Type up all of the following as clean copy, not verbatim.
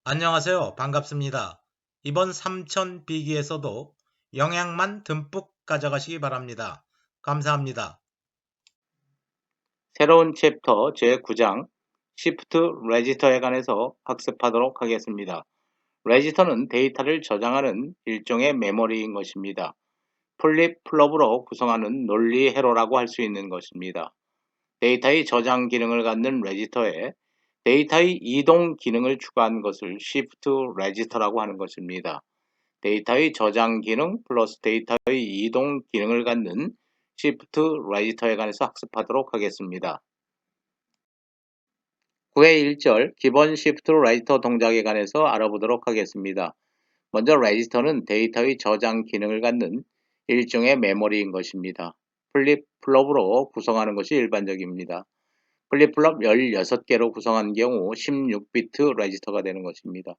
안녕하세요. 반갑습니다. 이번 삼천 비기에서도 영양만 듬뿍 가져가시기 바랍니다. 감사합니다. 새로운 챕터 제9장 Shift Register에 관해서 학습하도록 하겠습니다. 레지스터는 데이터를 저장하는 일종의 메모리인 것입니다. 플립 플롭으로 구성하는 논리 회로라고 할 수 있는 것입니다. 데이터의 저장 기능을 갖는 레지스터에 데이터의 이동 기능을 추가한 것을 Shift Register라고 하는 것입니다. 데이터의 저장 기능 플러스 데이터의 이동 기능을 갖는 Shift Register에 관해서 학습하도록 하겠습니다. 9의 1절 기본 Shift Register 동작에 관해서 알아보도록 하겠습니다. 먼저 레지스터는 데이터의 저장 기능을 갖는 일종의 메모리인 것입니다. 플립 플롭으로 구성하는 것이 일반적입니다. 플립 플롭 16개로 구성한 경우 16비트 레지스터가 되는 것입니다.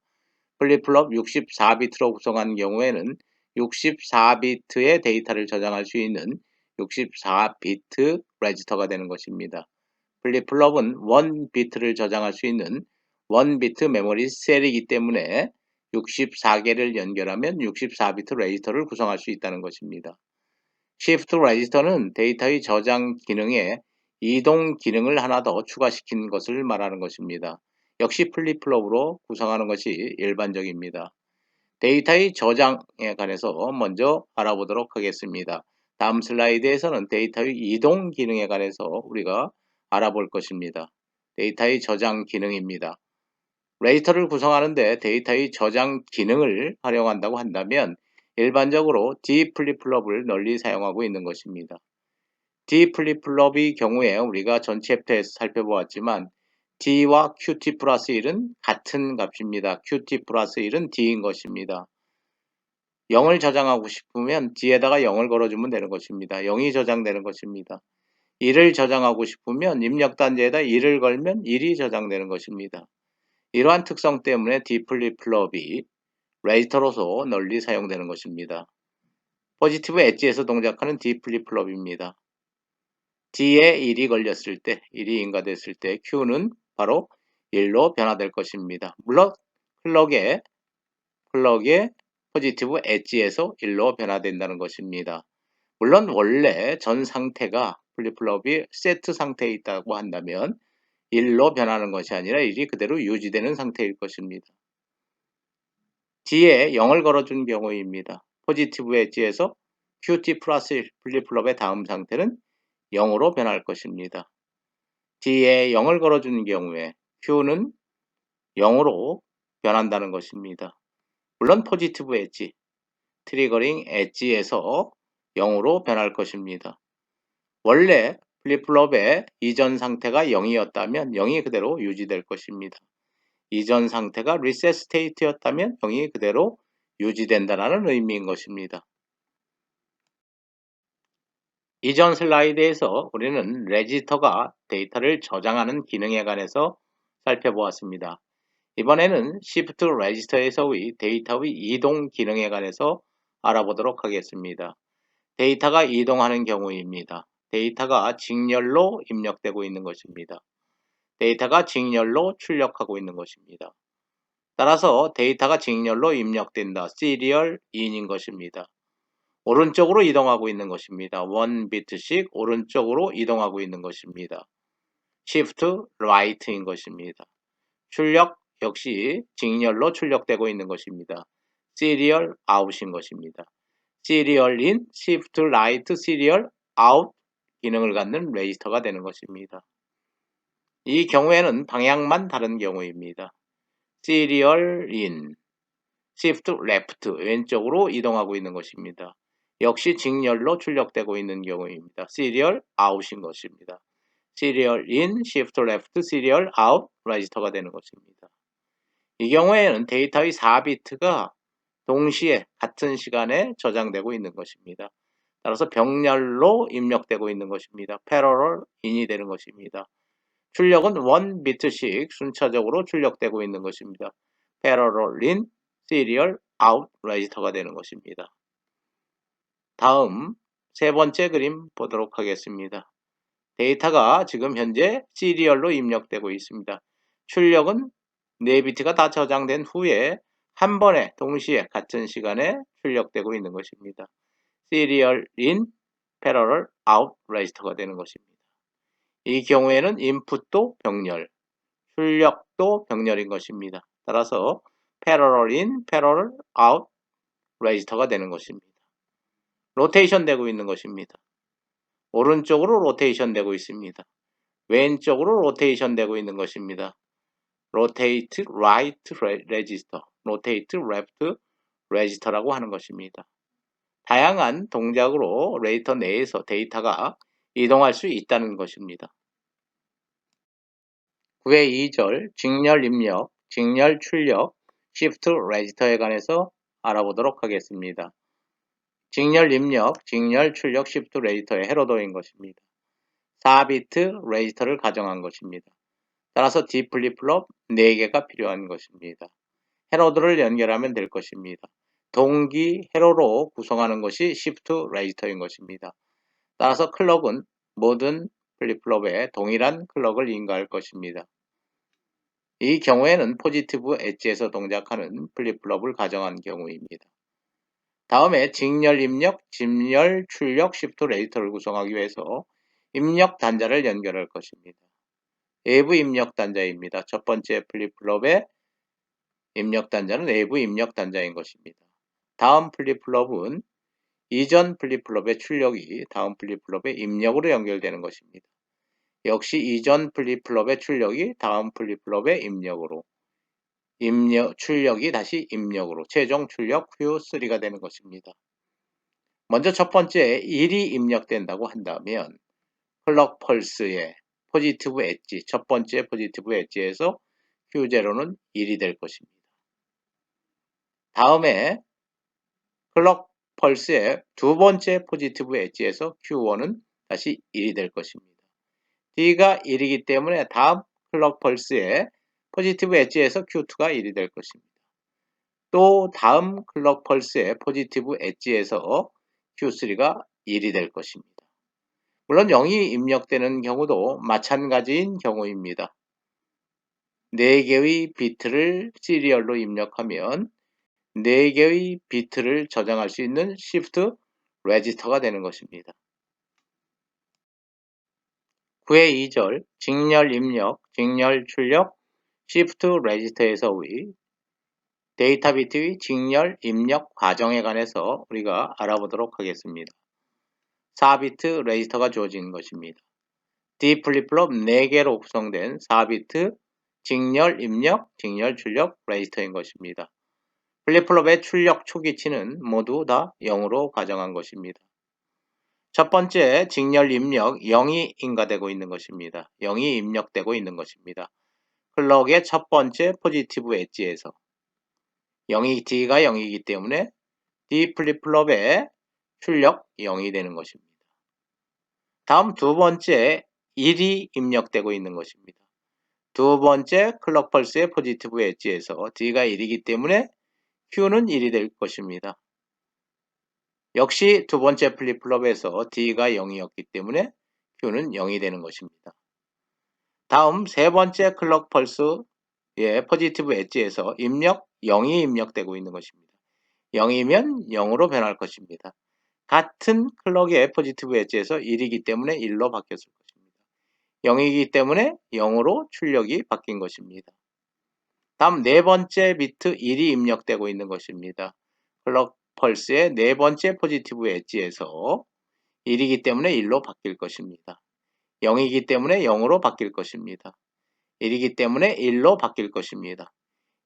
플립 플롭 64비트로 구성한 경우에는 64비트의 데이터를 저장할 수 있는 64비트 레지스터가 되는 것입니다. 플립 플롭은 1비트를 저장할 수 있는 1비트 메모리 셀이기 때문에 64개를 연결하면 64비트 레지스터를 구성할 수 있다는 것입니다. Shift 레지스터는 데이터의 저장 기능에 이동 기능을 하나 더 추가시킨 것을 말하는 것입니다. 역시 플립 플롭으로 구성하는 것이 일반적입니다. 데이터의 저장에 관해서 먼저 알아보도록 하겠습니다. 다음 슬라이드에서는 데이터의 이동 기능에 관해서 우리가 알아볼 것입니다. 데이터의 저장 기능입니다. 레지스터를 구성하는데 데이터의 저장 기능을 활용한다고 한다면 일반적으로 D 플립플롭을 널리 사용하고 있는 것입니다. D 플립플롭의 경우에 우리가 전 챕터에서 살펴보았지만 D와 QT 플러스 1은 같은 값입니다. QT 플러스 1은 D인 것입니다. 0을 저장하고 싶으면 D에다가 0을 걸어주면 되는 것입니다. 0이 저장되는 것입니다. 1을 저장하고 싶으면 입력단지에다 1을 걸면 1이 저장되는 것입니다. 이러한 특성 때문에 D 플립플롭이 레지스터로서 널리 사용되는 것입니다. 포지티브 엣지에서 동작하는 D 플립플롭입니다. D에 1이 걸렸을 때, 1이 인가됐을 때 Q는 바로 1로 변화될 것입니다. 물론 클럭의 포지티브 엣지에서 1로 변화된다는 것입니다. 물론 원래 전 상태가 플립플롭이 세트 상태에 있다고 한다면 1로 변하는 것이 아니라 1이 그대로 유지되는 상태일 것입니다. D에 0을 걸어준 경우입니다. 포지티브 엣지에서 QT 플러스 1 플립플롭의 다음 상태는 0으로 변할 것입니다. D에 0을 걸어준 경우에 Q는 0으로 변한다는 것입니다. 물론 포지티브 엣지, 트리거링 엣지에서 0으로 변할 것입니다. 원래 플립플롭의 이전 상태가 0이었다면 0이 그대로 유지될 것입니다. 이전 상태가 리셋 스테이트였다면 0이 그대로 유지된다는 의미인 것입니다. 이전 슬라이드에서 우리는 레지스터가 데이터를 저장하는 기능에 관해서 살펴보았습니다. 이번에는 Shift 레지스터에서의 데이터의 이동 기능에 관해서 알아보도록 하겠습니다. 데이터가 이동하는 경우입니다. 데이터가 직렬로 입력되고 있는 것입니다. 데이터가 직렬로 출력하고 있는 것입니다. 따라서 데이터가 직렬로 입력된다. 시리얼 인인 것입니다. 오른쪽으로 이동하고 있는 것입니다. 1비트씩 오른쪽으로 이동하고 있는 것입니다. Shift Right인 것입니다. 출력 역시 직렬로 출력되고 있는 것입니다. Serial Out인 것입니다. Serial In, Shift Right, Serial Out 기능을 갖는 레지스터가 되는 것입니다. 이 경우에는 방향만 다른 경우입니다. Serial In, Shift Left 왼쪽으로 이동하고 있는 것입니다. 역시 직렬로 출력되고 있는 경우입니다. Serial Out인 것입니다. Serial In, Shift Left, Serial Out 레지스터가 되는 것입니다. 이 경우에는 데이터의 4비트가 동시에 같은 시간에 저장되고 있는 것입니다. 따라서 병렬로 입력되고 있는 것입니다. Parallel in이 되는 것입니다. 출력은 1비트씩 순차적으로 출력되고 있는 것입니다. Parallel in, Serial out 레지스터가 되는 것입니다. 다음 세 번째 그림 보도록 하겠습니다. 데이터가 지금 현재 시리얼로 입력되고 있습니다. 출력은 4비트가 다 저장된 후에 한 번에 동시에 같은 시간에 출력되고 있는 것입니다. Serial in, Parallel out register가 되는 것입니다. 이 경우에는 인풋도 병렬, 출력도 병렬인 것입니다. 따라서 Parallel in, Parallel out register가 되는 것입니다. 로테이션 되고 있는 것입니다. 오른쪽으로 로테이션 되고 있습니다. 왼쪽으로 로테이션 되고 있는 것입니다. rotate right register, rotate left register라고 하는 것입니다. 다양한 동작으로 레지스터 내에서 데이터가 이동할 수 있다는 것입니다. 9의 2절 직렬 입력, 직렬 출력, shift register에 관해서 알아보도록 하겠습니다. 직렬 입력, 직렬 출력, shift register의 헤로더인 것입니다. 4비트 레지스터를 가정한 것입니다. 따라서 D 플립플롭 4개가 필요한 것입니다. 헤로들을 연결하면 될 것입니다. 동기 헤로로 구성하는 것이 Shift 레지스터인 것입니다. 따라서 클럭은 모든 플립플롭에 동일한 클럭을 인가할 것입니다. 이 경우에는 포지티브 엣지에서 동작하는 플립플롭을 가정한 경우입니다. 다음에 직렬 입력, 직렬 출력 Shift 레지스터를 구성하기 위해서 입력 단자를 연결할 것입니다. 외부 입력 단자입니다. 첫 번째 플립플롭의 입력 단자는 외부 입력 단자인 것입니다. 다음 플립플롭은 이전 플립플롭의 출력이 다음 플립플롭의 입력으로 연결되는 것입니다. 역시 이전 플립플롭의 출력이 다음 플립플롭의 입력으로, 출력이 다시 입력으로, 최종 출력 Q3가 되는 것입니다. 먼저 첫 번째 1이 입력된다고 한다면 클럭 펄스의 포지티브 엣지, 첫 번째 포지티브 엣지에서 Q0는 1이 될 것입니다. 다음에 클럭 펄스의 두 번째 포지티브 엣지에서 Q1은 다시 1이 될 것입니다. D가 1이기 때문에 다음 클럭 펄스의 포지티브 엣지에서 Q2가 1이 될 것입니다. 또 다음 클럭 펄스의 포지티브 엣지에서 Q3가 1이 될 것입니다. 물론 0이 입력되는 경우도 마찬가지인 경우입니다. 4개의 비트를 시리얼로 입력하면 4개의 비트를 저장할 수 있는 Shift 레지스터가 되는 것입니다. 9의 2절 직렬 입력, 직렬 출력, Shift 레지스터에서의 데이터 비트의 직렬 입력 과정에 관해서 우리가 알아보도록 하겠습니다. 4비트 레지스터가 주어진 것입니다. D 플립플롭 4개로 구성된 4비트 직렬 입력, 직렬 출력 레지스터인 것입니다. 플립플롭의 출력 초기치는 모두 다 0으로 가정한 것입니다. 첫 번째 직렬 입력 0이 인가되고 있는 것입니다. 0이 입력되고 있는 것입니다. 클럭의 첫 번째 포지티브 엣지에서 D가 0이기 때문에 D 플립플롭의 출력 0이 되는 것입니다. 다음 두 번째 1이 입력되고 있는 것입니다. 두 번째 클럭 펄스의 포지티브 엣지에서 D가 1이기 때문에 Q는 1이 될 것입니다. 역시 두 번째 플립플롭에서 D가 0이었기 때문에 Q는 0이 되는 것입니다. 다음 세 번째 클럭 펄스의 포지티브 엣지에서 입력 0이 입력되고 있는 것입니다. 0이면 0으로 변할 것입니다. 같은 클럭의 포지티브 엣지에서 1이기 때문에 1로 바뀌었을 것입니다. 0이기 때문에 0으로 출력이 바뀐 것입니다. 다음 네 번째 비트 1이 입력되고 있는 것입니다. 클럭 펄스의 네 번째 포지티브 엣지에서 1이기 때문에 1로 바뀔 것입니다. 0이기 때문에 0으로 바뀔 것입니다. 1이기 때문에 1로 바뀔 것입니다.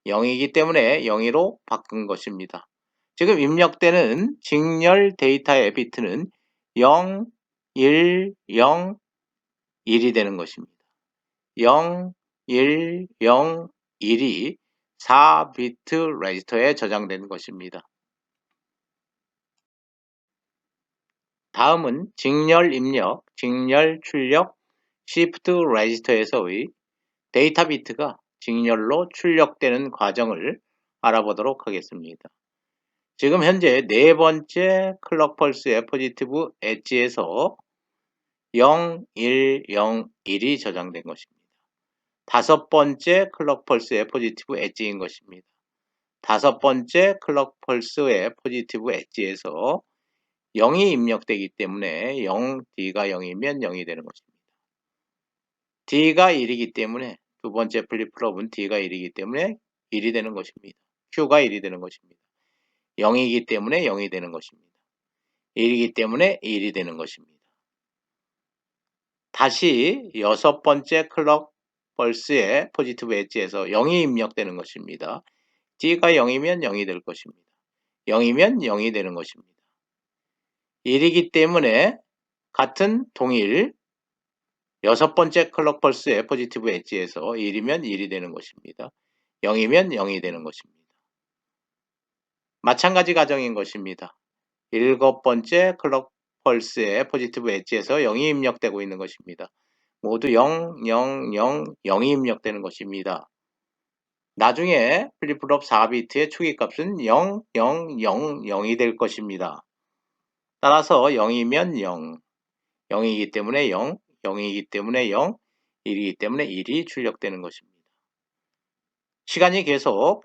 0이기 때문에 0으로 바꾼 것입니다. 지금 입력되는 직렬 데이터의 비트는 0, 1, 0, 1이 되는 것입니다. 0, 1, 0, 1이 4비트 레지스터에 저장된 것입니다. 다음은 직렬 입력, 직렬 출력, Shift 레지스터에서의 데이터 비트가 직렬로 출력되는 과정을 알아보도록 하겠습니다. 지금 현재 네 번째 클럭 펄스의 포지티브 엣지에서 0, 1, 0, 1이 저장된 것입니다. 다섯 번째 클럭 펄스의 포지티브 엣지인 것입니다. 다섯 번째 클럭 펄스의 포지티브 엣지에서 0이 입력되기 때문에 0, D가 0이면 0이 되는 것입니다. D가 1이기 때문에 두 번째 플립플롭은 D가 1이기 때문에 1이 되는 것입니다. Q가 1이 되는 것입니다. 0이기 때문에 0이 되는 것입니다. 1이기 때문에 1이 되는 것입니다. 다시 여섯 번째 클럭 펄스의 포지티브 엣지에서 0이 입력되는 것입니다. D가 0이면 0이 될 것입니다. 0이면 0이 되는 것입니다. 1이기 때문에 같은 동일 여섯 번째 클럭 펄스의 포지티브 엣지에서 1이면 1이 되는 것입니다. 0이면 0이 되는 것입니다. 마찬가지 가정인 것입니다. 일곱 번째 클럭 펄스의 포지티브 엣지에서 0이 입력되고 있는 것입니다. 모두 0, 0, 0, 0이 입력되는 것입니다. 나중에 플립플롭 4비트의 초기값은 0, 0, 0, 0이 될 것입니다. 따라서 0이면 0, 0이기 때문에 0, 0이기 때문에 0, 1이기 때문에 1이 출력되는 것입니다. 시간이 계속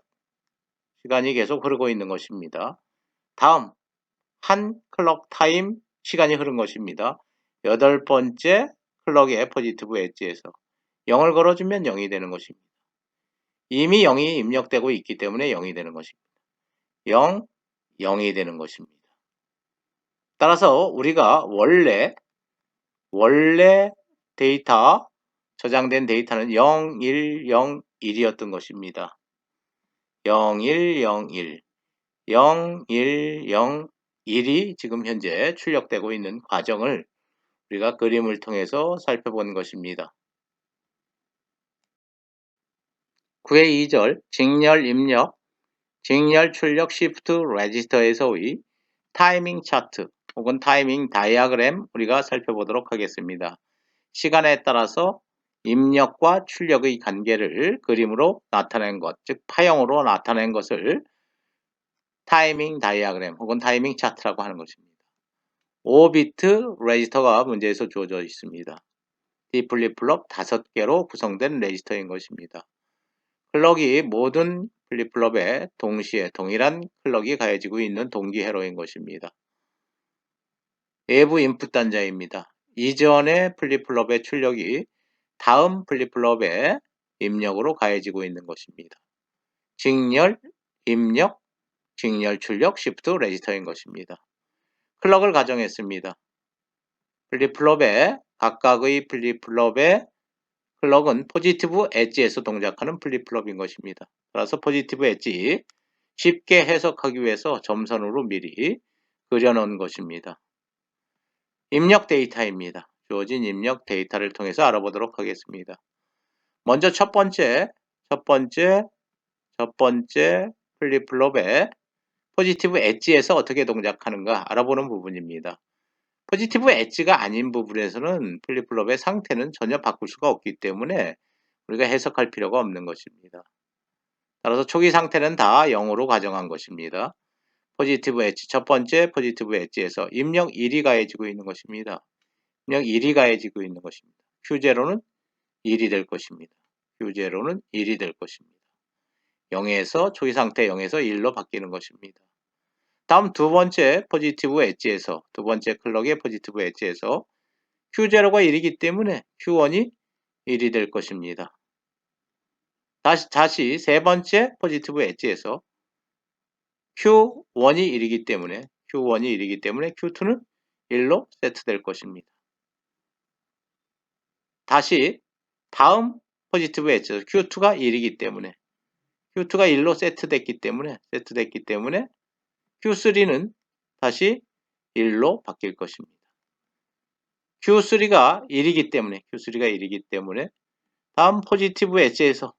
흐르고 있는 것입니다. 다음 한 클럭 타임 시간이 흐른 것입니다. 여덟 번째 클럭의 포지티브 엣지에서 0을 걸어주면 0이 되는 것입니다. 이미 0이 입력되고 있기 때문에 0이 되는 것입니다. 0, 0이 되는 것입니다. 따라서 우리가 원래 데이터 저장된 데이터는 0, 1, 0, 1이었던 것입니다. 0, 1, 0, 1, 0, 1, 0, 1이 지금 현재 출력되고 있는 과정을 우리가 그림을 통해서 살펴본 것입니다. 9의 2절 직렬 입력, 직렬 출력 시프트 레지스터에서의 타이밍 차트 혹은 타이밍 다이아그램 우리가 살펴보도록 하겠습니다. 시간에 따라서 입력과 출력의 관계를 그림으로 나타낸 것, 즉 파형으로 나타낸 것을 타이밍 다이아그램 혹은 타이밍 차트라고 하는 것입니다. 5비트 레지스터가 문제에서 주어져 있습니다. D 플립플롭 5개로 구성된 레지스터인 것입니다. 클럭이 모든 플립플롭에 동시에 동일한 클럭이 가해지고 있는 동기 회로인 것입니다. 외부 인풋 단자입니다. 이전의 플립플롭의 출력이 다음 플립플롭의 입력으로 가해지고 있는 것입니다. 직렬, 입력, 직렬, 출력, 시프트, 레지스터인 것입니다. 클럭을 가정했습니다. 플립플롭의 각각의 플립플롭의 클럭은 포지티브 엣지에서 동작하는 플립플롭인 것입니다. 따라서 포지티브 엣지 쉽게 해석하기 위해서 점선으로 미리 그려놓은 것입니다. 입력 데이터입니다. 주어진 입력 데이터를 통해서 알아보도록 하겠습니다. 먼저 첫 번째 플립플롭의 포지티브 엣지에서 어떻게 동작하는가 알아보는 부분입니다. 포지티브 엣지가 아닌 부분에서는 플립플롭의 상태는 전혀 바꿀 수가 없기 때문에 우리가 해석할 필요가 없는 것입니다. 따라서 초기 상태는 다 0으로 가정한 것입니다. 포지티브 엣지, 첫 번째 포지티브 엣지에서 입력 1이 가해지고 있는 것입니다. 입력 1이 가해지고 있는 것입니다. Q0는 1이 될 것입니다. Q0는 1이 될 것입니다. 0에서 초기 상태 0에서 1로 바뀌는 것입니다. 다음 두 번째 포지티브 엣지에서 두 번째 클럭의 포지티브 엣지에서 Q0가 1이기 때문에 Q1이 1이 될 것입니다. 다시 세 번째 포지티브 엣지에서 Q1이 1이기 때문에 Q2는 1로 세트될 것입니다. 다시 다음 포지티브 엣지에서 Q2가 1이기 때문에 Q2가 1로 세트됐기 때문에 Q3는 다시 1로 바뀔 것입니다. Q3가 1이기 때문에 다음 포지티브 엣지에서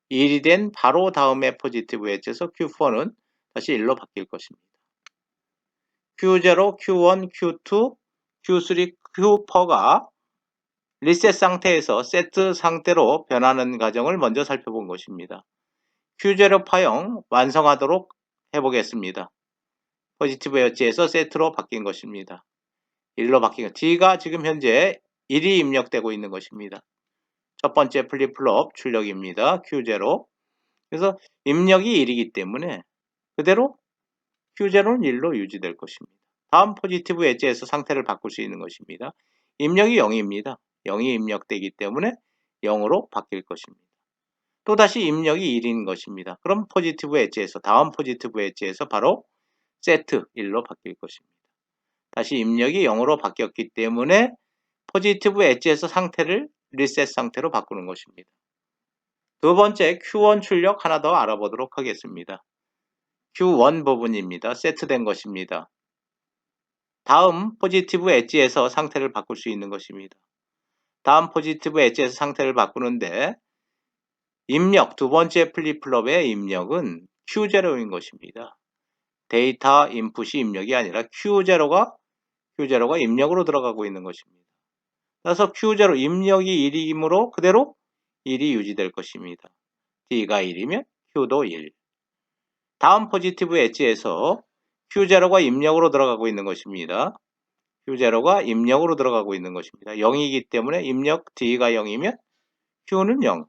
1이 된 바로 다음에 포지티브 엣지에서 Q4는 다시 1로 바뀔 것입니다. Q0, Q1, Q2, Q3, Q4가 리셋 상태에서 세트 상태로 변하는 과정을 먼저 살펴본 것입니다. Q0 파형 완성하도록 해보겠습니다. 포지티브 엣지에서 세트로 바뀐 것입니다. 1로 바뀐 것. D가 지금 현재 1이 입력되고 있는 것입니다. 첫 번째 플립플롭 출력입니다. Q0. 그래서 입력이 1이기 때문에 그대로 Q0는 1로 유지될 것입니다. 다음 포지티브 엣지에서 상태를 바꿀 수 있는 것입니다. 입력이 0입니다. 0이 입력되기 때문에 0으로 바뀔 것입니다. 또다시 입력이 1인 것입니다. 그럼 포지티브 엣지에서 다음 포지티브 엣지에서 바로 세트 1로 바뀔 것입니다. 다시 입력이 0으로 바뀌었기 때문에 포지티브 엣지에서 상태를 리셋 상태로 바꾸는 것입니다. 두 번째 Q1 출력 하나 더 알아보도록 하겠습니다. Q1 부분입니다. 세트된 것입니다. 다음 포지티브 엣지에서 상태를 바꿀 수 있는 것입니다. 다음 포지티브 엣지에서 상태를 바꾸는데 입력 두 번째 플립플롭의 입력은 Q0인 것입니다. 데이터 인풋이 입력이 아니라 Q0가 입력으로 들어가고 있는 것입니다. 그래서 Q0 입력이 1이므로 그대로 1이 유지될 것입니다. D가 1이면 Q도 1. 다음 포지티브 엣지에서 Q0가 입력으로 들어가고 있는 것입니다. Q0가 입력으로 들어가고 있는 것입니다. 0이기 때문에 입력 D가 0이면 Q는 0.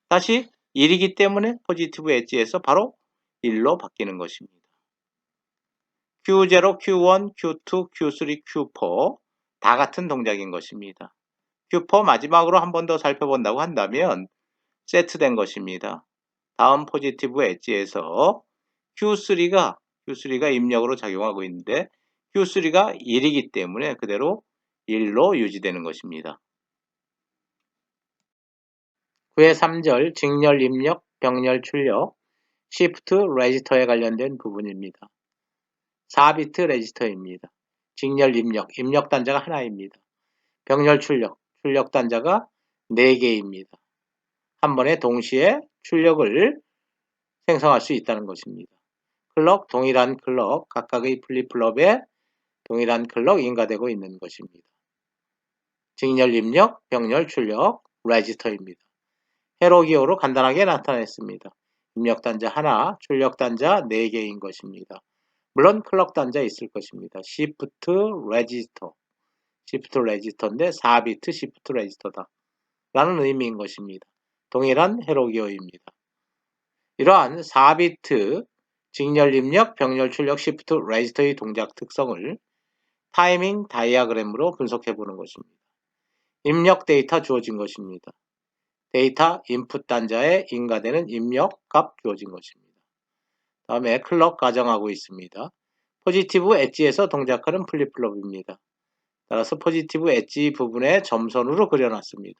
다시 1이기 때문에 포지티브 엣지에서 바로 1로 바뀌는 것입니다. Q0, Q1, Q2, Q3, Q4 다 같은 동작인 것입니다. Q4 마지막으로 한 번 더 살펴본다고 한다면 세트된 것입니다. 다음 포지티브 엣지에서 Q3가 입력으로 작용하고 있는데 Q3가 1이기 때문에 그대로 1로 유지되는 것입니다. 9의 3절 직렬 입력, 병렬 출력, 시프트 레지스터에 관련된 부분입니다. 4비트 레지스터입니다. 직렬 입력, 입력 단자가 하나입니다. 병렬 출력, 출력 단자가 4개입니다. 한 번에 동시에 출력을 생성할 수 있다는 것입니다. 클럭, 동일한 클럭, 각각의 플립플롭에 동일한 클럭 인가되고 있는 것입니다. 직렬 입력, 병렬 출력, 레지스터입니다. 회로 기호로 간단하게 나타냈습니다. 입력 단자 하나, 출력 단자 4개인 것입니다. 물론 클럭 단자 있을 것입니다. 시프트 레지스터인데 4비트 시프트 레지스터다 라는 의미인 것입니다. 동일한 회로 기호입니다. 이러한 4비트 직렬 입력, 병렬 출력, 시프트 레지스터의 동작 특성을 타이밍 다이아그램으로 분석해 보는 것입니다. 입력 데이터 주어진 것입니다. 데이터 인풋 단자에 인가되는 입력 값 주어진 것입니다. 다음에 클럭 가정하고 있습니다. 포지티브 엣지에서 동작하는 플립플롭입니다. 따라서 포지티브 엣지 부분에 점선으로 그려놨습니다.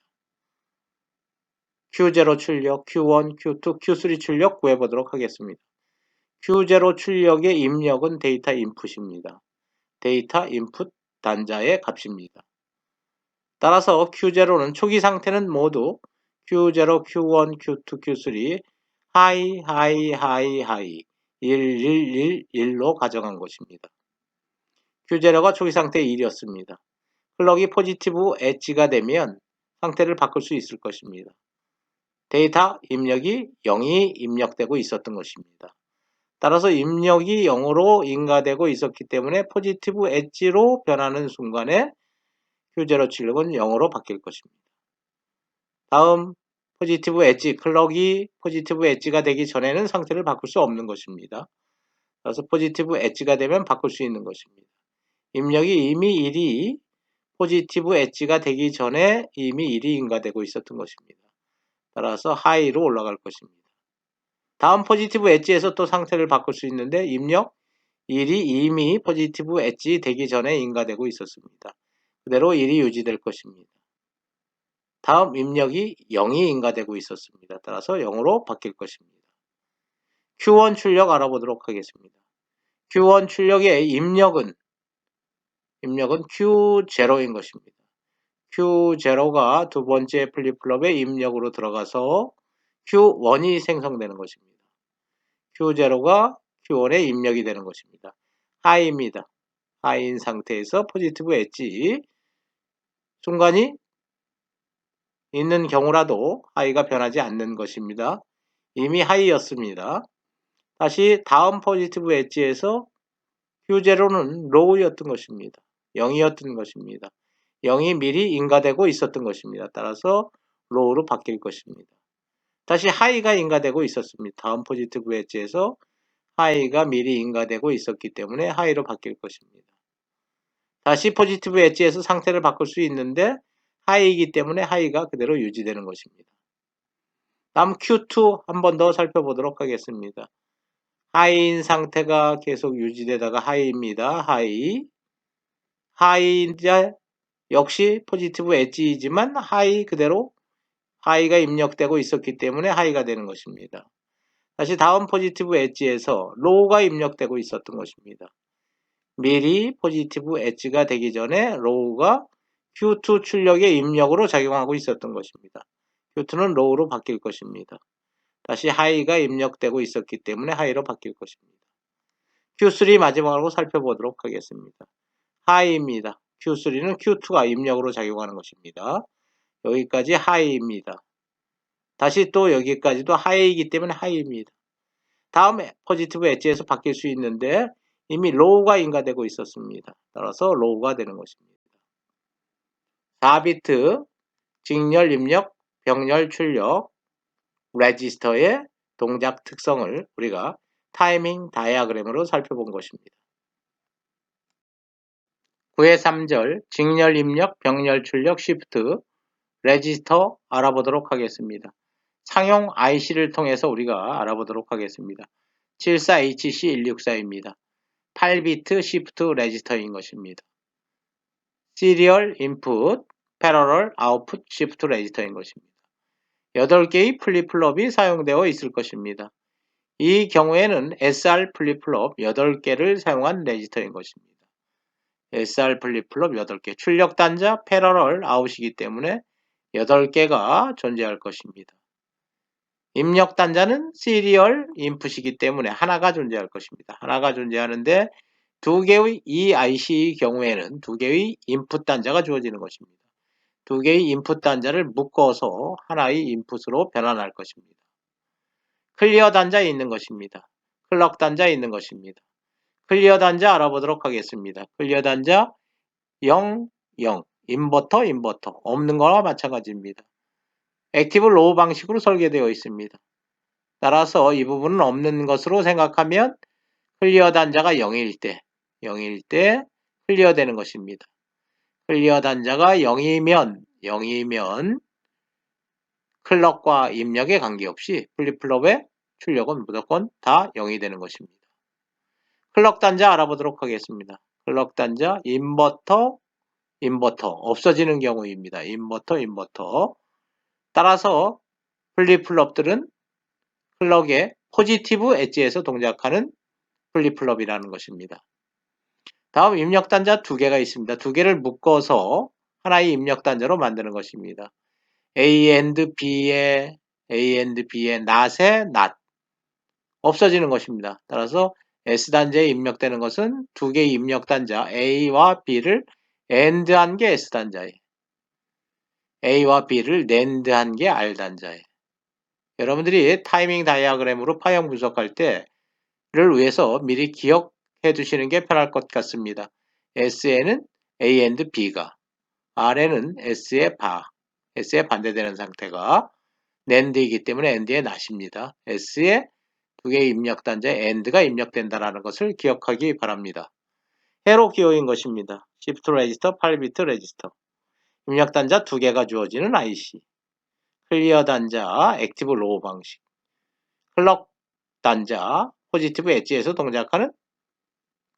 Q0 출력, Q1, Q2, Q3 출력 구해보도록 하겠습니다. Q0 출력의 입력은 데이터 인풋입니다. 데이터 인풋 단자의 값입니다. 따라서 Q0는 초기 상태는 모두 Q0, Q1, Q2, Q3 하이 1로 가정한 것입니다. Q0가 초기 상태 1이었습니다. 클럭이 포지티브 엣지가 되면 상태를 바꿀 수 있을 것입니다. 데이터 입력이 0이 입력되고 있었던 것입니다. 따라서 입력이 0으로 인가되고 있었기 때문에 포지티브 엣지로 변하는 순간에 Q0 출력은 0으로 바뀔 것입니다. 다음 포지티브 엣지, 클럭이 포지티브 엣지가 되기 전에는 상태를 바꿀 수 없는 것입니다. 그래서 포지티브 엣지가 되면 바꿀 수 있는 것입니다. 입력이 이미 1이 포지티브 엣지가 되기 전에 이미 1이 인가되고 있었던 것입니다. 따라서 하이로 올라갈 것입니다. 다음 포지티브 엣지에서 또 상태를 바꿀 수 있는데 입력 1이 이미 포지티브 엣지 되기 전에 인가되고 있었습니다. 그대로 1이 유지될 것입니다. 다음 입력이 0이 인가되고 있었습니다. 따라서 0으로 바뀔 것입니다. Q1 출력 알아보도록 하겠습니다. Q1 출력의 입력은 Q0인 것입니다. Q0가 두 번째 플립플롭의 입력으로 들어가서 Q1이 생성되는 것입니다. Q0가 Q1에 입력이 되는 것입니다. 하이입니다. 하이인 상태에서 포지티브 엣지 순간이 있는 경우라도 하이가 변하지 않는 것입니다. 이미 하이였습니다. 다시 다음 포지티브 엣지에서 Q0는 로우였던 것입니다. 0이었던 것입니다. 0이 미리 인가되고 있었던 것입니다. 따라서 low로 바뀔 것입니다. 다시 high가 인가되고 있었습니다. 다음 포지티브 엣지에서 high가 미리 인가되고 있었기 때문에 high로 바뀔 것입니다. 다시 포지티브 엣지에서 상태를 바꿀 수 있는데 high이기 때문에 high가 그대로 유지되는 것입니다. 다음 Q2 한 번 더 살펴보도록 하겠습니다. 하이인 상태가 계속 유지되다가 하이입니다. 하이 이제 역시 포지티브 엣지이지만 하이 그대로 하이가 입력되고 있었기 때문에 하이가 되는 것입니다. 다시 다음 포지티브 엣지에서 로우가 입력되고 있었던 것입니다. 미리 포지티브 엣지가 되기 전에 로우가 Q2 출력의 입력으로 작용하고 있었던 것입니다. Q2는 로우로 바뀔 것입니다. 다시 하이가 입력되고 있었기 때문에 하이로 바뀔 것입니다. Q3 마지막으로 살펴보도록 하겠습니다. 하이입니다. Q3는 Q2가 입력으로 작용하는 것입니다. 여기까지 하이입니다. 다시 또 여기까지도 하이이기 때문에 하이입니다. 다음에 포지티브 엣지에서 바뀔 수 있는데 이미 로우가 인가되고 있었습니다. 따라서 로우가 되는 것입니다. 4비트 직렬 입력, 병렬 출력, 레지스터의 동작 특성을 우리가 타이밍 다이아그램으로 살펴본 것입니다. 9의 3절 직렬 입력, 병렬 출력, 시프트, 레지스터 알아보도록 하겠습니다. 상용 IC를 통해서 우리가 알아보도록 하겠습니다. 74HC164입니다. 8비트 시프트 레지스터인 것입니다. 시리얼 인풋, 패러럴 아웃풋 시프트 레지스터인 것입니다. 8개의 플립플롭이 사용되어 있을 것입니다. 이 경우에는 SR 플립플롭 8개를 사용한 레지스터인 것입니다. SR 플립플롭 8개, 출력 단자 패러럴 아웃이기 때문에 8개가 존재할 것입니다. 입력 단자는 시리얼 인풋이기 때문에 하나가 존재할 것입니다. 하나가 존재하는데 2개의 이 IC의 경우에는 2개의 인풋 단자가 주어지는 것입니다. 2개의 인풋 단자를 묶어서 하나의 인풋으로 변환할 것입니다. 클리어 단자에 있는 것입니다. 클럭 단자에 있는 것입니다. 클리어 단자 알아보도록 하겠습니다. 클리어 단자 0, 0, 인버터 없는 거와 마찬가지입니다. 액티브 로우 방식으로 설계되어 있습니다. 따라서 이 부분은 없는 것으로 생각하면 클리어 단자가 0일 때 클리어 되는 것입니다. 클리어 단자가 0이면 클럭과 입력에 관계없이 플립플롭의 출력은 무조건 다 0이 되는 것입니다. 클럭 단자 알아보도록 하겠습니다. 클럭 단자 인버터 없어지는 경우입니다. 인버터 따라서 플립플롭들은 클럭의 포지티브 엣지에서 동작하는 플립플롭이라는 것입니다. 다음 입력 단자 2개가 있습니다. 2개를 묶어서 하나의 입력 단자로 만드는 것입니다. A and B의 not의 not 없어지는 것입니다. 따라서 S단자에 입력되는 것은 2개의 입력 단자 A와 B를 AND한 게 S단자에 A와 B를 NAND한 게 R단자에 여러분들이 타이밍 다이아그램으로 파형 분석할 때를 위해서 미리 기억해 두시는 게 편할 것 같습니다. S에는 A and B가 R에는 S의 반대되는 상태가 NAND이기 때문에 ND의 not입니다. S에 2개의 입력 단자에 AND가 입력된다는 것을 기억하기 바랍니다. 해로 기호인 것입니다. 시프트 레지스터, 8비트 레지스터. 입력 단자 2개가 주어지는 IC. 클리어 단자, 액티브 로우 방식. 클럭 단자, 포지티브 엣지에서 동작하는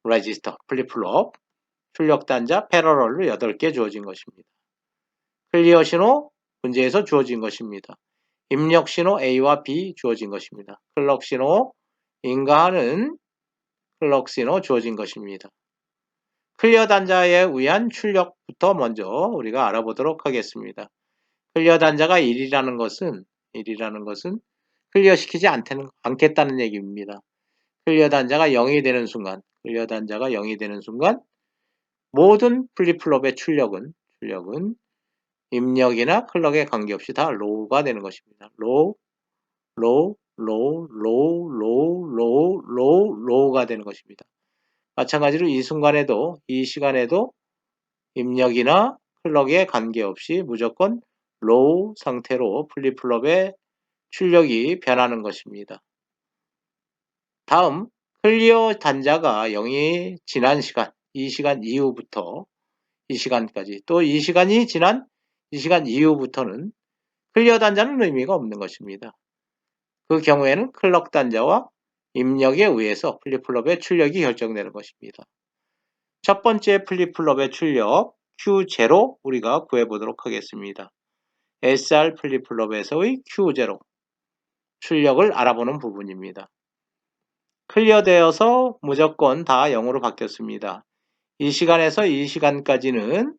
레지스터, 플립플롭. 출력 단자, 패러럴로 8개 주어진 것입니다. 클리어 신호, 문제에서 주어진 것입니다. 입력 신호 A와 B 주어진 것입니다. 클럭 신호, 인가하는 클럭 신호 주어진 것입니다. 클리어 단자에 의한 출력부터 먼저 우리가 알아보도록 하겠습니다. 클리어 단자가 1이라는 것은 클리어 시키지 않겠다는 얘기입니다. 클리어 단자가 0이 되는 순간 모든 플립플롭의 출력은 입력이나 클럭에 관계없이 다 로우가 되는 것입니다. 로우가 되는 것입니다. 마찬가지로 이 시간에도 입력이나 클럭에 관계없이 무조건 로우 상태로 플립플롭의 출력이 변하는 것입니다. 다음 클리어 단자가 0이 지난 시간, 이 시간 이후부터 이 시간까지, 또 이 시간이 지난 이 시간 이후부터는 클리어 단자는 의미가 없는 것입니다. 그 경우에는 클럭 단자와 입력에 의해서 플립플롭의 출력이 결정되는 것입니다. 첫 번째 플립플롭의 출력 Q0 우리가 구해보도록 하겠습니다. SR 플립플롭에서의 Q0 출력을 알아보는 부분입니다. 클리어되어서 무조건 다 0으로 바뀌었습니다. 이 시간에서 이 시간까지는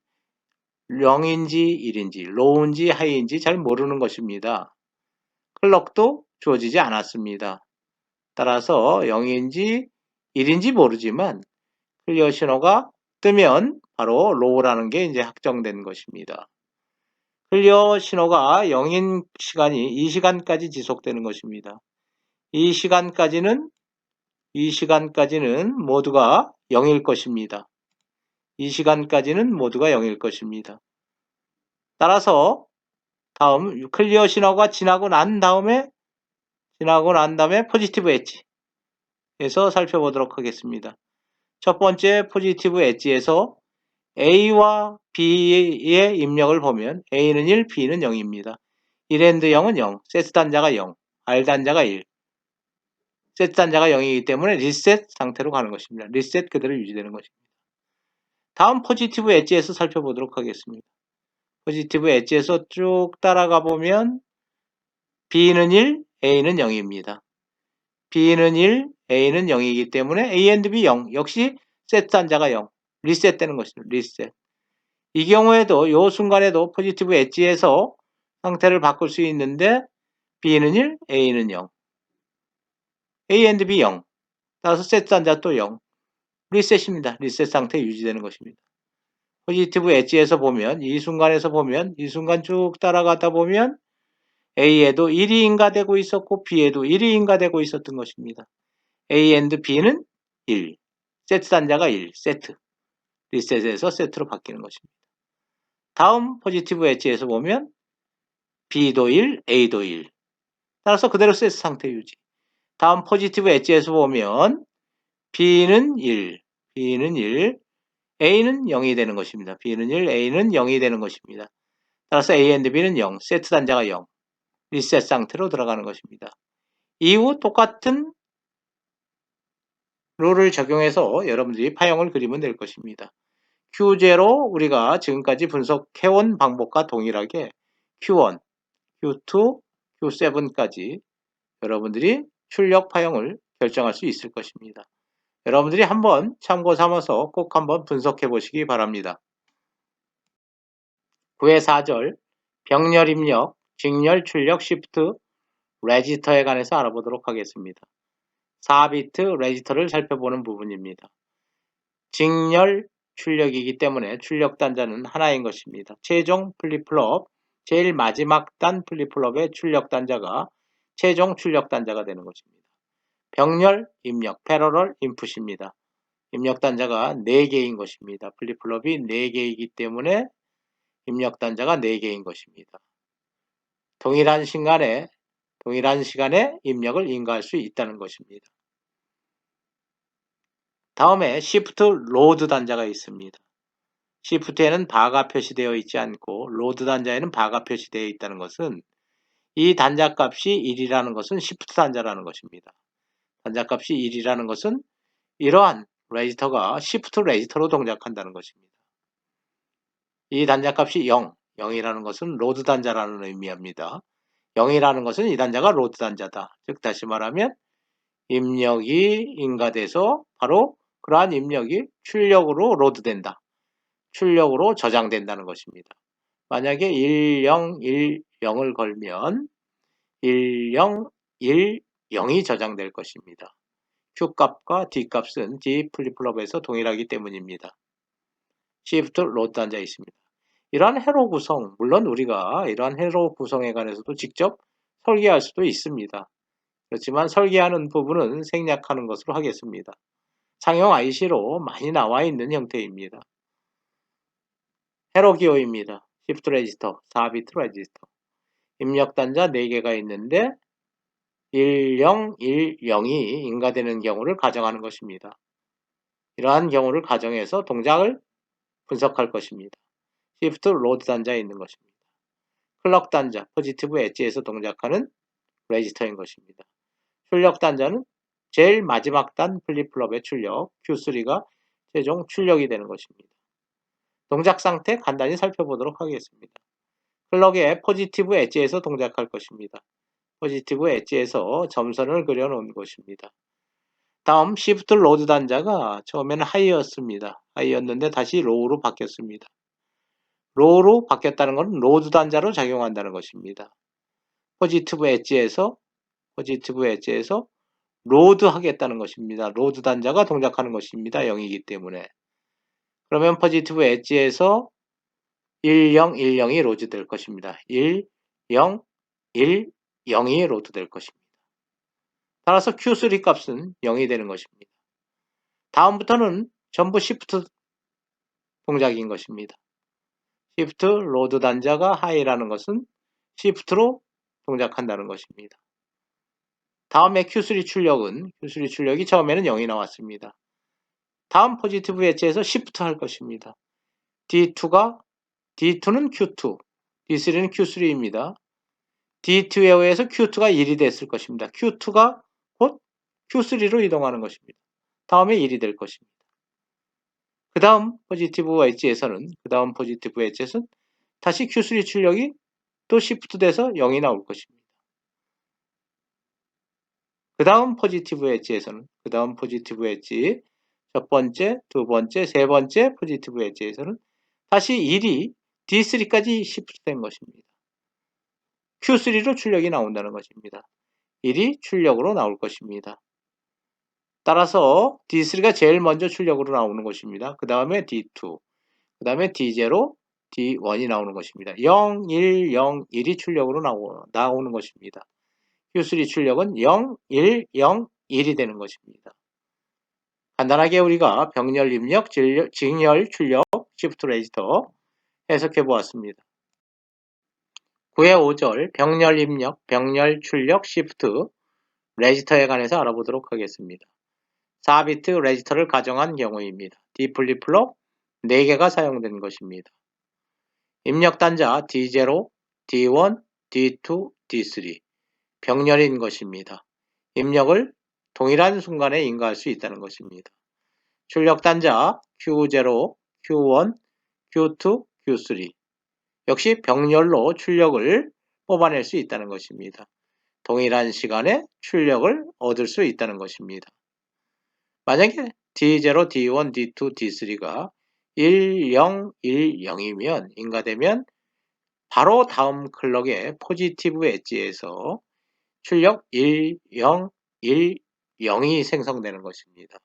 0인지 1인지 로우인지 하이인지 잘 모르는 것입니다. 클럭도 주어지지 않았습니다. 따라서 0인지 1인지 모르지만 클리어 신호가 뜨면 바로 로우라는 게 이제 확정된 것입니다. 클리어 신호가 0인 시간이 이 시간까지 지속되는 것입니다. 이 시간까지는 모두가 0일 것입니다. 이 시간까지는 모두가 0일 것입니다. 따라서 다음 클리어 신호가 지나고 난 다음에 포지티브 엣지에서 살펴보도록 하겠습니다. 첫 번째 포지티브 엣지에서 A와 B의 입력을 보면 A는 1, B는 0입니다. 1&, 0은 0, 세트 단자가 0, R 단자가 1. 세트 단자가 0이기 때문에 리셋 상태로 가는 것입니다. 리셋 그대로 유지되는 것입니다. 다음 포지티브 엣지에서 살펴보도록 하겠습니다. 포지티브 엣지에서 쭉 따라가 보면 B는 1, A는 0입니다. B는 1, A는 0이기 때문에 A&B 0, 역시 세트 단자가 0, 리셋 되는 것입니다. 리셋. 이 경우에도 이 순간에도 포지티브 엣지에서 상태를 바꿀 수 있는데 B는 1, A는 0, A&B 0, 따라서 세트 단자 또 0, 리셋입니다. 리셋 상태 유지되는 것입니다. 포지티브 엣지에서 보면 이 순간에서 보면 이 순간 쭉 따라가다 보면 A에도 1이 인가되고 있었고 B에도 1이 인가되고 있었던 것입니다. A& B는 1, 세트 단자가 1, 세트, 리셋에서 세트로 바뀌는 것입니다. 다음 포지티브 엣지에서 보면 B도 1, A도 1, 따라서 그대로 세트 상태 유지. 다음 포지티브 엣지에서 보면 B는 1, A는 0이 되는 것입니다. B는 1, A는 0이 되는 것입니다. 따라서 A&B는 0, 세트 단자가 0, 리셋 상태로 들어가는 것입니다. 이후 똑같은 룰을 적용해서 여러분들이 파형을 그리면 될 것입니다. Q0 우리가 지금까지 분석해온 방법과 동일하게 Q1, Q2, Q7까지 여러분들이 출력 파형을 결정할 수 있을 것입니다. 여러분들이 한번 참고 삼아서 꼭 한번 분석해 보시기 바랍니다. 9회 4절 병렬 입력, 직렬 출력 시프트 레지스터에 관해서 알아보도록 하겠습니다. 4비트 레지스터를 살펴보는 부분입니다. 직렬 출력이기 때문에 출력 단자는 하나인 것입니다. 최종 플립플롭, 제일 마지막 단 플립플롭의 출력 단자가 최종 출력 단자가 되는 것입니다. 병렬 입력, 패러럴 인풋입니다. 입력 단자가 4개인 것입니다. 플립플롭이 4개이기 때문에 입력 단자가 4개인 것입니다. 동일한 시간에 입력을 인가할 수 있다는 것입니다. 다음에 Shift 로드 단자가 있습니다. Shift에는 바가 표시되어 있지 않고 로드 단자에는 바가 표시되어 있다는 것은 이 단자 값이 1이라는 것은 Shift 단자라는 것입니다. 단자 값이 1이라는 것은 이러한 레지스터가 Shift 레지스터로 동작한다는 것입니다. 이 단자 값이 0, 0이라는 것은 로드 단자라는 의미입니다. 0이라는 것은 이 단자가 로드 단자다. 즉 다시 말하면 입력이 인가돼서 바로 그러한 입력이 출력으로 로드된다. 출력으로 저장된다는 것입니다. 만약에 1010을 걸면 1010이 저장될 것입니다. Q값과 D값은 D 플립플롭에서 동일하기 때문입니다. Shift 로드 단자에 있습니다. 이러한 회로 구성, 물론 우리가 이러한 회로 구성에 관해서도 직접 설계할 수도 있습니다. 그렇지만 설계하는 부분은 생략하는 것으로 하겠습니다. 상용 IC로 많이 나와 있는 형태입니다. 회로 기호입니다. 시프트 레지스터, 4비트 레지스터. 입력 단자 4개가 있는데 1010이 인가되는 경우를 가정하는 것입니다. 이러한 경우를 가정해서 동작을 분석할 것입니다. 시프트 로드 단자에 있는 것입니다. 클럭 단자, 포지티브 엣지에서 동작하는 레지스터인 것입니다. 출력 단자는 제일 마지막 단 플립플롭의 출력, Q3가 최종 출력이 되는 것입니다. 동작 상태 간단히 살펴보도록 하겠습니다. 클럭의 포지티브 엣지에서 동작할 것입니다. 포지티브 엣지에서 점선을 그려놓은 것입니다. 다음 시프트 로드 단자가 처음에는 하이였습니다. 하이였는데 다시 로우로 바뀌었습니다. 로우로 바뀌었다는 것은 로드 단자로 작용한다는 것입니다. 포지티브 엣지에서 로드 하겠다는 것입니다. 로드 단자가 동작하는 것입니다. 0이기 때문에. 그러면 포지티브 엣지에서 1010이 로드 될 것입니다. 1010이 로드 될 것입니다. 따라서 Q3 값은 0이 되는 것입니다. 다음부터는 전부 시프트 동작인 것입니다. 시프트 로드 단자가 하이라는 것은 시프트로 동작한다는 것입니다. 다음에 Q3 출력이 처음에는 0이 나왔습니다. 다음 포지티브 엣지에서 시프트 할 것입니다. D2는 Q2, D3는 Q3입니다. D2에 의해서 Q2가 1이 됐을 것입니다. Q2가 곧 Q3로 이동하는 것입니다. 다음에 1이 될 것입니다. 그 다음 포지티브 엣지에서는 다시 Q3 출력이 또 시프트 돼서 0이 나올 것입니다. 그 다음 포지티브 엣지에서는 첫 번째, 두 번째, 세 번째 포지티브 엣지에서는 다시 1이 D3까지 시프트 된 것입니다. Q3로 출력이 나온다는 것입니다. 1이 출력으로 나올 것입니다. 따라서 D3가 제일 먼저 출력으로 나오는 것입니다. 그 다음에 D2, 그 다음에 D0, D1이 나오는 것입니다. 0, 1, 0, 1이 출력으로 나오는 것입니다. Q3 출력은 0, 1, 0, 1이 되는 것입니다. 간단하게 우리가 병렬 입력, 직렬 출력, 시프트 레지스터 해석해 보았습니다. 9의 5절 병렬 입력, 병렬 출력, 시프트 레지스터에 관해서 알아보도록 하겠습니다. 4비트 레지스터를 가정한 경우입니다. D 플립플롭 4개가 사용된 것입니다. 입력 단자 D0, D1, D2, D3 병렬인 것입니다. 입력을 동일한 순간에 인가할 수 있다는 것입니다. 출력 단자 Q0, Q1, Q2, Q3 역시 병렬로 출력을 뽑아낼 수 있다는 것입니다. 동일한 시간에 출력을 얻을 수 있다는 것입니다. 만약에 D0, D1, D2, D3가 1010이면 인가되면 바로 다음 클럭의 포지티브 엣지에서 출력 1010이 생성되는 것입니다.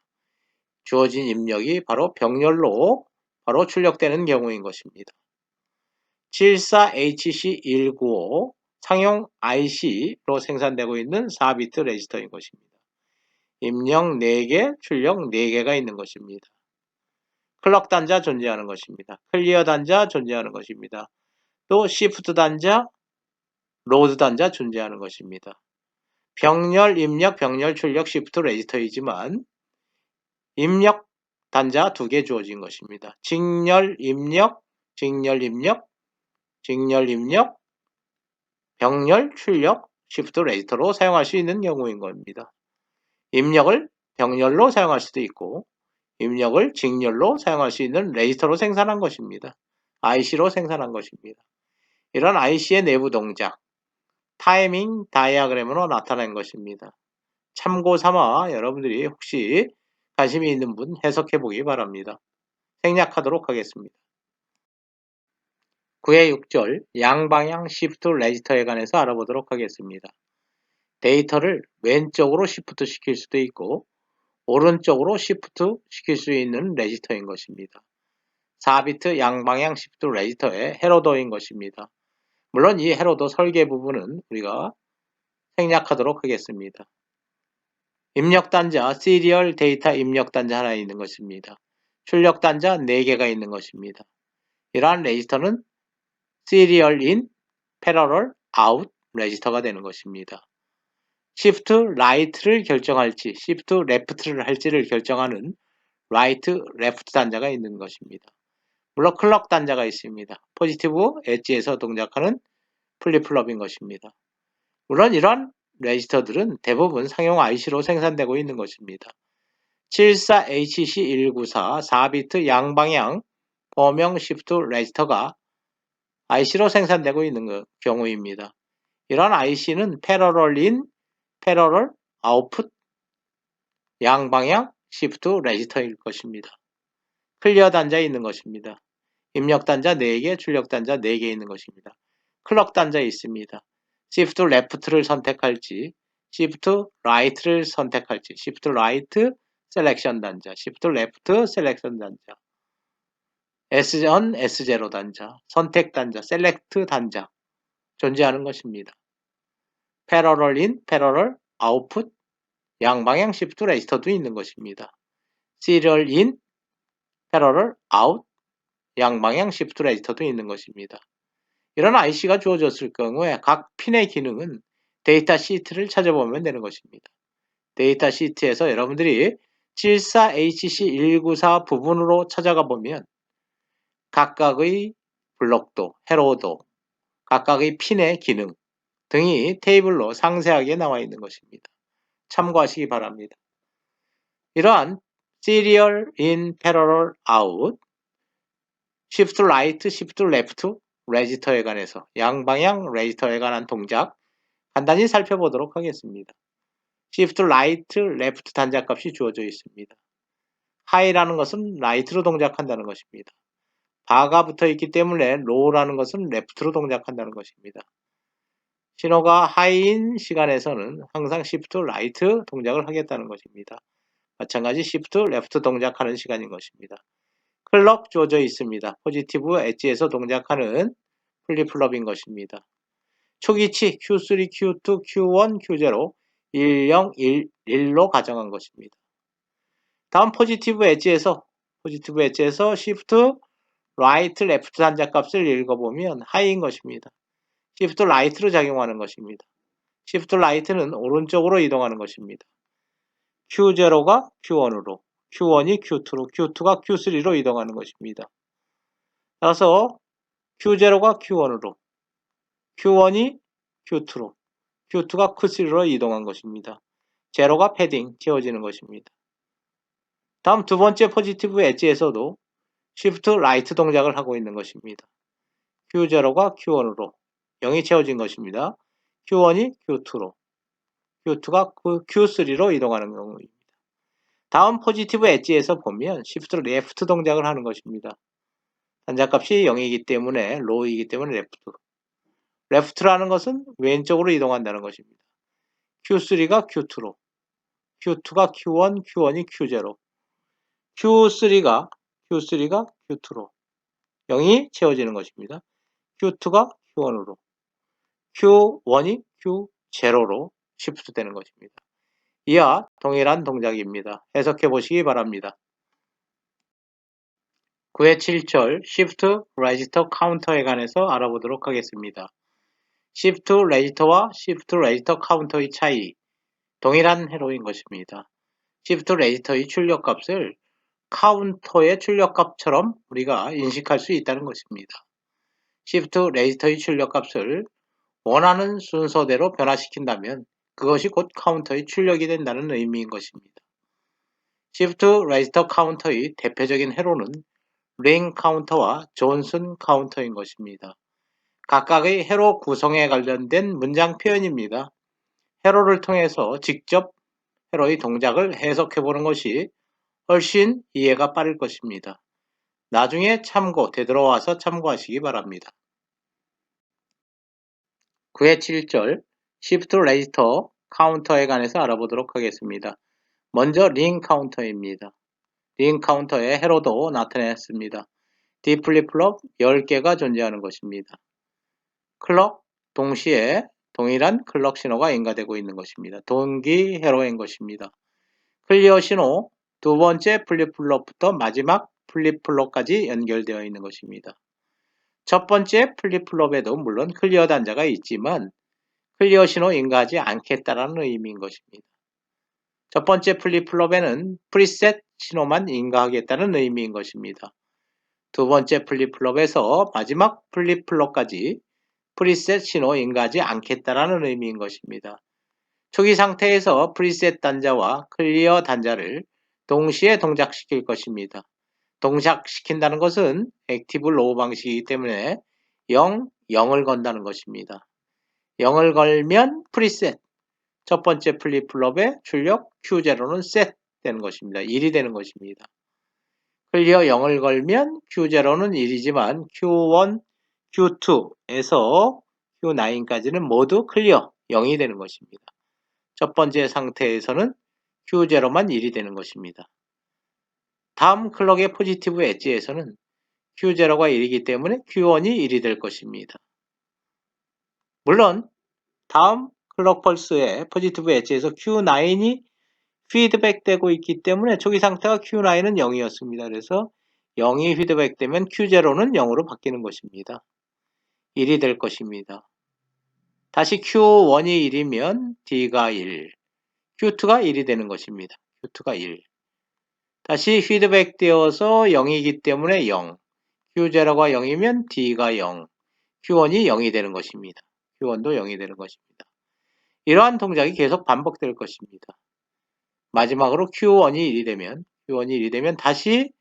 주어진 입력이 바로 병렬로 바로 출력되는 경우인 것입니다. 74HC195 상용 IC로 생산되고 있는 4비트 레지스터인 것입니다. 입력 4개, 출력 4개가 있는 것입니다. 클럭 단자 존재하는 것입니다. 클리어 단자 존재하는 것입니다. 또 시프트 단자, 로드 단자 존재하는 것입니다. 병렬 입력, 병렬 출력, 시프트 레지스터이지만 입력 단자 2개 주어진 것입니다. 직렬 입력, 병렬 출력, 시프트 레지스터로 사용할 수 있는 경우인 겁니다. 입력을 병렬로 사용할 수도 있고 입력을 직렬로 사용할 수 있는 레지스터로 생산한 것입니다. IC로 생산한 것입니다. 이런 IC의 내부 동작, 타이밍 다이아그램으로 나타낸 것입니다. 참고 삼아 여러분들이 혹시 관심이 있는 분 해석해 보기 바랍니다. 생략하도록 하겠습니다. 9의 6절 양방향 시프트 레지스터에 관해서 알아보도록 하겠습니다. 데이터를 왼쪽으로 시프트 시킬 수도 있고 오른쪽으로 시프트 시킬 수 있는 레지스터인 것입니다. 4비트 양방향 시프트 레지스터의 헤로더인 것입니다. 물론 이 헤로더 설계 부분은 우리가 생략하도록 하겠습니다. 입력 단자, 시리얼 데이터 입력 단자 하나 있는 것입니다. 출력 단자 4개가 있는 것입니다. 이러한 레지스터는 serial in, parallel out 레지스터가 되는 것입니다. shift right를 결정할지 shift left를 할지를 결정하는 right, left 단자가 있는 것입니다. 물론 클럭 단자가 있습니다. 포지티브 엣지에서 동작하는 플립플롭인 것입니다. 물론 이러한 레지스터들은 대부분 상용 IC로 생산되고 있는 것입니다. 74HC194 4비트 양방향 범용 시프트 레지스터가 IC로 생산되고 있는 경우입니다. 이러한 IC는 패러럴 인, 패러럴 아웃풋 양방향 시프트 레지스터일 것입니다. 클리어 단자 있는 것입니다. 입력 단자 4개, 출력 단자 4개 있는 것입니다. 클럭 단자 있습니다. Shift Left를 선택할지, Shift Right를 선택할지, Shift Right 셀렉션 단자, Shift Left 셀렉션 단자, S1, S0 단자, 선택 단자, Select 단자 존재하는 것입니다. Parallel in, Parallel Output 양방향 Shift 레지스터도 있는 것입니다. Serial in, Parallel Out 양방향 Shift 레지스터도 있는 것입니다. 이런 IC가 주어졌을 경우에 각 핀의 기능은 데이터 시트를 찾아보면 되는 것입니다. 데이터 시트에서 여러분들이 74HC194 부분으로 찾아가 보면 각각의 블록도, 회로도, 각각의 핀의 기능 등이 테이블로 상세하게 나와 있는 것입니다. 참고하시기 바랍니다. 이러한 Serial in, Parallel out, Shift right, Shift left 레지스터에 관해서 양방향 레지스터에 관한 동작 간단히 살펴보도록 하겠습니다. Shift right, left 단자값이 주어져 있습니다. high라는 것은 right로 동작한다는 것입니다. 바가 붙어 있기 때문에 low라는 것은 left로 동작한다는 것입니다. 신호가 high인 시간에서는 항상 Shift right 동작을 하겠다는 것입니다. 마찬가지 Shift left 동작하는 시간인 것입니다. 클럭 주어져 있습니다. 포지티브 엣지에서 동작하는 플립플롭인 것입니다. 초기치 Q3, Q2, Q1, Q0, 10, 1로 가정한 것입니다. 다음 포지티브 엣지에서 Shift Right, Left 단자 값을 읽어보면 하이인 것입니다. Shift Right로 작용하는 것입니다. Shift Right는 오른쪽으로 이동하는 것입니다. Q0가 Q1으로, Q1이 Q2로, Q2가 Q3로 이동하는 것입니다. 따라서 Q0가 Q1으로, Q1이 Q2로, Q2가 Q3로 이동한 것입니다. 제로가 패딩, 채워지는 것입니다. 다음 두 번째 포지티브 엣지에서도 Shift Right 동작을 하고 있는 것입니다. Q0가 Q1으로 0이 채워진 것입니다. Q1이 Q2로, Q2가 Q3로 이동하는 경우입니다. 다음 포지티브 엣지에서 보면 Shift Left 동작을 하는 것입니다. 단자값이 0이기 때문에 low이기 때문에 left. left라는 것은 왼쪽으로 이동한다는 것입니다. Q3가 Q2로, Q2가 Q1, Q1이 Q0, Q3가 Q2로 0이 채워지는 것입니다. Q2가 Q1으로, Q1이 Q0로 시프트 되는 것입니다. 이와 동일한 동작입니다. 해석해 보시기 바랍니다. 9회 7절 Shift Register Counter에 관해서 알아보도록 하겠습니다. Shift Register와 Shift Register Counter의 차이, 동일한 회로인 것입니다. Shift Register의 출력값을 카운터의 출력값처럼 우리가 인식할 수 있다는 것입니다. Shift Register의 출력값을 원하는 순서대로 변화시킨다면 그것이 곧 카운터의 출력이 된다는 의미인 것입니다. Shift Register 카운터의 대표적인 회로는 링 카운터와 존슨 카운터인 것입니다. 각각의 회로 구성에 관련된 문장 표현입니다. 회로를 통해서 직접 회로의 동작을 해석해 보는 것이 훨씬 이해가 빠를 것입니다. 나중에 되돌아와서 참고하시기 바랍니다. 9회 7절 Shift Register 카운터에 관해서 알아보도록 하겠습니다. 먼저 링 카운터입니다. 링 카운터의 회로도 나타냈습니다. D 플립플롭 10개가 존재하는 것입니다. 클럭 동시에 동일한 클럭 신호가 인가되고 있는 것입니다. 동기 회로인 것입니다. 클리어 신호 두 번째 플립플롭부터 마지막 플립플롭까지 연결되어 있는 것입니다. 첫 번째 플립플롭에도 물론 클리어 단자가 있지만 클리어 신호 인가하지 않겠다라는 의미인 것입니다. 첫 번째 플립플롭에는 프리셋 신호만 인가하겠다는 의미인 것입니다. 두 번째 플립플롭에서 마지막 플립플롭까지 프리셋 신호 인가하지 않겠다라는 의미인 것입니다. 초기 상태에서 프리셋 단자와 클리어 단자를 동시에 동작시킬 것입니다. 동작시킨다는 것은 액티브 로우 방식이기 때문에 0, 0을 건다는 것입니다. 0을 걸면 프리셋, 첫 번째 플립플롭의 출력 Q0는 셋 되는 것입니다. 1이 되는 것입니다. 클리어 0을 걸면 Q0는 1이지만 Q1, Q2에서 Q9까지는 모두 클리어 0이 되는 것입니다. 첫 번째 상태에서는 Q0만 1이 되는 것입니다. 다음 클럭의 포지티브 엣지에서는 Q0가 1이기 때문에 Q1이 1이 될 것입니다. 물론 다음 클럭 펄스의 포지티브 엣지에서 Q9이 피드백되고 있기 때문에 초기 상태가 Q9은 0이었습니다. 그래서 0이 피드백되면 Q0는 0으로 바뀌는 것입니다. 1이 될 것입니다. 다시 Q1이 1이면 D가 1, Q2가 1이 되는 것입니다. Q2가 1. 다시 피드백되어서 0이기 때문에 0, Q0가 0이면 D가 0, Q1이 0이 되는 것입니다. Q1도 0이 되는 것입니다. 이러한 동작이 계속 반복될 것입니다. 마지막으로 Q1이 1이 되면 다시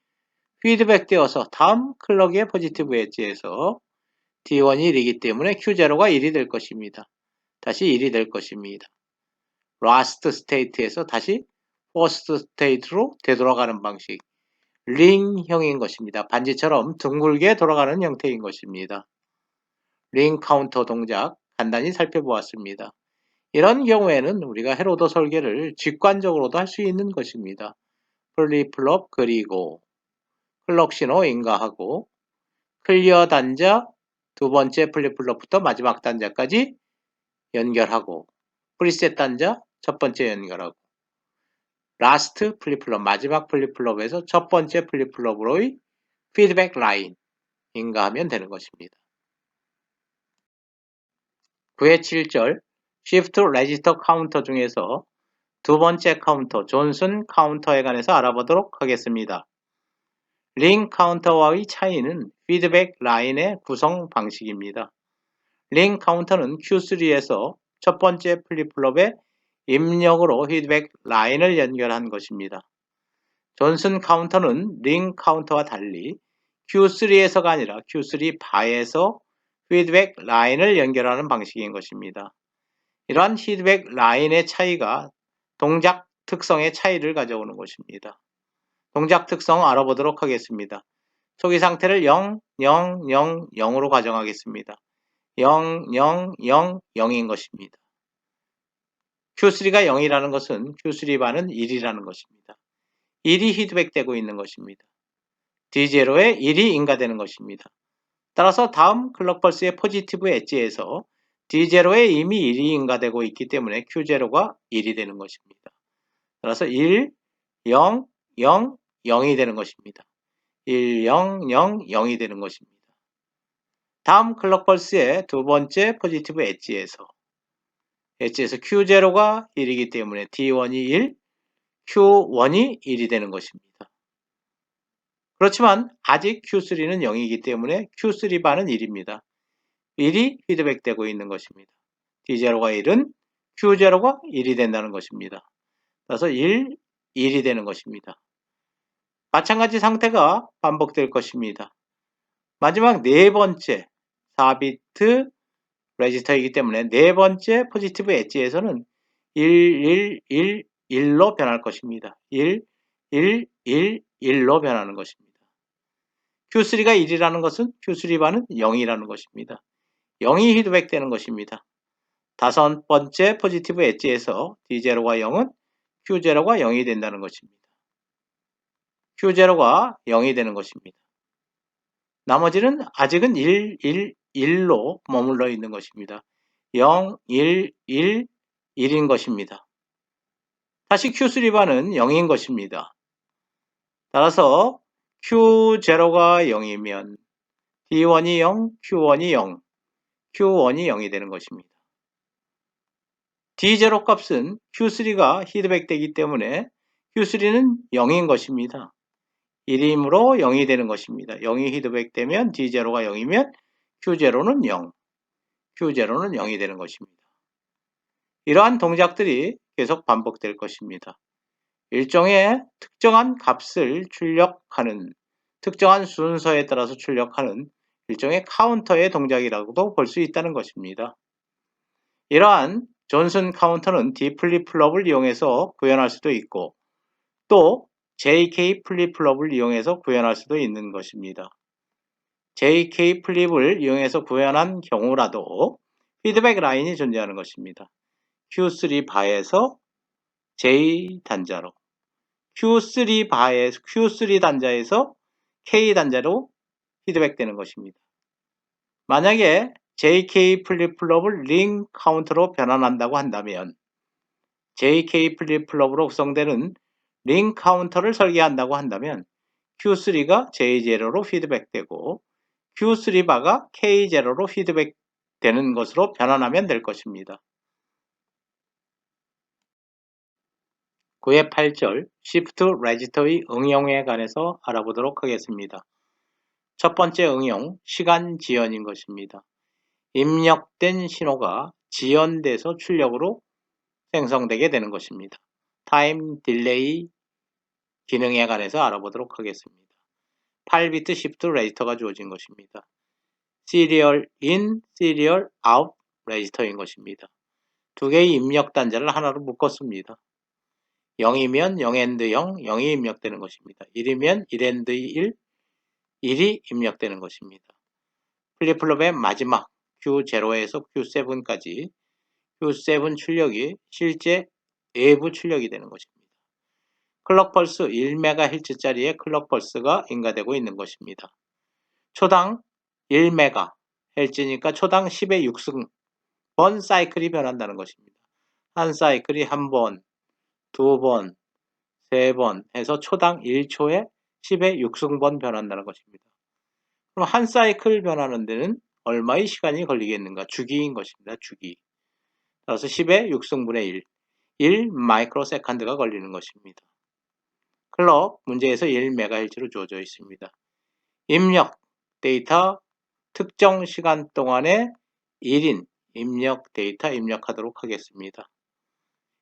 피드백되어서 다음 클럭의 포지티브 엣지에서 D1이 1이기 때문에 Q0가 1이 될 것입니다. 다시 1이 될 것입니다. 라스트 스테이트에서 다시 퍼스트 스테이트로 되돌아가는 방식, 링형인 것입니다. 반지처럼 둥글게 돌아가는 형태인 것입니다. 링 카운터 동작 간단히 살펴보았습니다. 이런 경우에는 우리가 헤로더 설계를 직관적으로도 할 수 있는 것입니다. 플립플롭 그리고 클럭 신호 인가하고 클리어 단자 두 번째 플립플롭부터 마지막 단자까지 연결하고 프리셋 단자 첫 번째 연결하고 라스트 플립플롭 마지막 플립플롭에서 첫 번째 플립플롭으로의 피드백 라인 인가하면 되는 것입니다. 9의 7절 Shift Register 카운터 중에서 두 번째 카운터 존슨 카운터에 관해서 알아보도록 하겠습니다. 링 카운터와의 차이는 피드백 라인의 구성 방식입니다. 링 카운터는 Q3에서 첫 번째 플립플롭의 입력으로 피드백 라인을 연결한 것입니다. 존슨 카운터는 링 카운터와 달리 Q3에서가 아니라 Q3 바에서 피드백 라인을 연결하는 방식인 것입니다. 이러한 피드백 라인의 차이가 동작 특성의 차이를 가져오는 것입니다. 동작 특성 알아보도록 하겠습니다. 초기 상태를 0, 0, 0, 0으로 가정하겠습니다. 0, 0, 0, 0인 것입니다. Q3가 0이라는 것은 Q3바는 1이라는 것입니다. 1이 피드백되고 있는 것입니다. D0에 1이 인가되는 것입니다. 따라서 다음 클럭 펄스의 포지티브 엣지에서 D0에 이미 1이 인가되고 있기 때문에 Q0가 1이 되는 것입니다. 따라서 1, 0, 0, 0이 되는 것입니다. 1, 0, 0, 0이 되는 것입니다. 다음 클럭 펄스의 두 번째 포지티브 엣지에서 Q0가 1이기 때문에 D1이 1, Q1이 1이 되는 것입니다. 그렇지만 아직 Q3는 0이기 때문에 Q3바는 1입니다. 1이 피드백되고 있는 것입니다. D0가 1은 Q0가 1이 된다는 것입니다. 따라서 1, 1이 되는 것입니다. 마찬가지 상태가 반복될 것입니다. 마지막 네 번째 4비트 레지스터이기 때문에 네 번째 포지티브 엣지에서는 1, 1, 1, 1로 변할 것입니다. 1, 1, 1, 1로 변하는 것입니다. Q3가 1이라는 것은 Q3바는 0이라는 것입니다. 0이 피드백되는 것입니다. 다섯 번째 포지티브 엣지에서 D0가 0은 Q0가 0이 된다는 것입니다. Q0가 0이 되는 것입니다. 나머지는 아직은 1, 1, 1로 머물러 있는 것입니다. 0, 1, 1, 1인 것입니다. 다시 Q3바는 0인 것입니다. 따라서 Q0가 0이면 P1이 0, Q1이 0, Q1이 0이 되는 것입니다. D0 값은 Q3가 피드백 되기 때문에 Q3는 0인 것입니다. 1이므로 0이 되는 것입니다. 0이 피드백 되면 D0가 0이면 Q0는 0, Q0는 0이 되는 것입니다. 이러한 동작들이 계속 반복될 것입니다. 일종의 특정한 값을 출력하는, 특정한 순서에 따라서 출력하는 일종의 카운터의 동작이라고도 볼 수 있다는 것입니다. 이러한 존슨 카운터는 D 플립플롭을 이용해서 구현할 수도 있고 또 JK 플립플롭을 이용해서 구현할 수도 있는 것입니다. JK 플립을 이용해서 구현한 경우라도 피드백 라인이 존재하는 것입니다. Q3 바에서 J 단자로, Q3 바에서 Q3 단자에서 K 단자로 피드백 되는 것입니다. 만약에 JK 플립플롭을 링 카운터로 변환한다고 한다면 JK 플립플롭으로 구성되는 링 카운터를 설계한다고 한다면 Q3가 J0로 피드백되고 Q3 바가 K0로 피드백되는 것으로 변환하면 될 것입니다. 9의 8절 Shift Register의 응용에 관해서 알아보도록 하겠습니다. 첫 번째 응용, 시간 지연인 것입니다. 입력된 신호가 지연돼서 출력으로 생성되게 되는 것입니다. 타임 딜레이 기능에 관해서 알아보도록 하겠습니다. 8비트 Shift 레지스터가 주어진 것입니다. Serial in, Serial out 레지스터인 것입니다. 두 개의 입력 단자를 하나로 묶었습니다. 0이면 0 0, 0이 입력되는 것입니다. 1이면 1 1, 1이 입력되는 것입니다. 플립플롭의 마지막 Q0에서 Q7까지 Q7 출력이 실제 외부 출력이 되는 것입니다. 클럭 펄스 1MHz짜리의 클럭 펄스가 인가되고 있는 것입니다. 초당 1MHz니까 초당 10의 6승 사이클이 변한다는 것입니다. 한 사이클이 한 번, 두 번, 세 번 해서 초당 1초에 10의 6승 변한다는 것입니다. 그럼 한 사이클 변하는 데는 얼마의 시간이 걸리겠는가? 주기인 것입니다. 주기. 따라서 10의 6승분의 1 마이크로 세컨드가 걸리는 것입니다. 클럭 문제에서 1MHz로 주어져 있습니다. 입력 데이터 특정 시간 동안에 1인 입력 데이터 입력하도록 하겠습니다.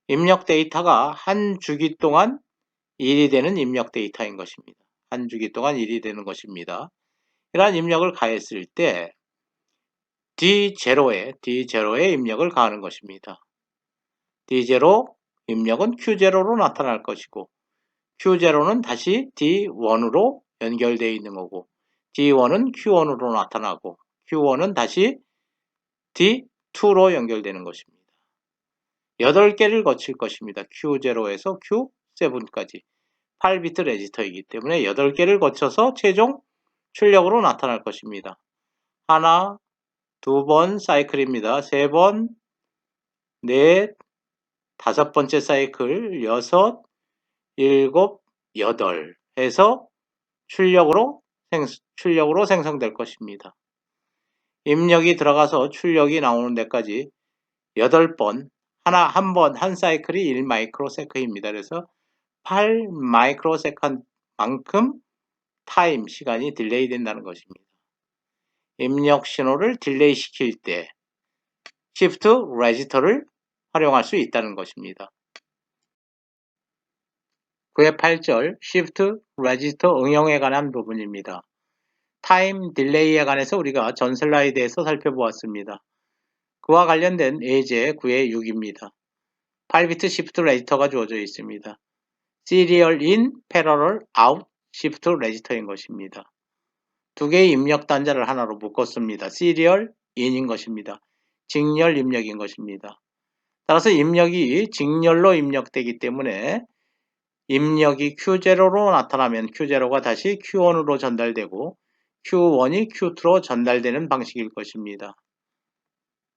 입력 데이터가 한 주기 동안 1이 되는 입력 데이터인 것입니다. 한 주기 동안 1이 되는 것입니다. 이러한 입력을 가했을 때 D0에 입력을 가하는 것입니다. D0 입력은 Q0로 나타날 것이고 Q0는 다시 D1으로 연결되어 있는 거고 D1은 Q1으로 나타나고 Q1은 다시 D2로 연결되는 것입니다. 8개를 거칠 것입니다. Q0에서 Q7까지 8비트 레지스터이기 때문에 8개를 거쳐서 최종 출력으로 나타날 것입니다. 하나, 두 번 사이클입니다. 세 번, 넷, 다섯 번째 사이클, 여섯, 일곱, 여덟 해서 출력으로 생성될 것입니다. 입력이 들어가서 출력이 나오는 데까지 8번, 한 사이클이 1 마이크로세컨드입니다. 그래서 8 마이크로세컨드만큼 타임, 시간이 딜레이 된다는 것입니다. 입력 신호를 딜레이 시킬 때 Shift 레지스터를 활용할 수 있다는 것입니다. 9의 8절 Shift 레지스터 응용에 관한 부분입니다. 타임 딜레이에 관해서 우리가 전 슬라이드에서 살펴보았습니다. 그와 관련된 예제 9의 6입니다. 8비트 Shift 레지스터가 주어져 있습니다. Serial in, Parallel out Shift 레지스터인 것입니다. 두 개의 입력 단자를 하나로 묶었습니다. Serial in인 것입니다. 직렬 입력인 것입니다. 따라서 입력이 직렬로 입력되기 때문에 입력이 Q0로 나타나면 Q0가 다시 Q1으로 전달되고 Q1이 Q2로 전달되는 방식일 것입니다.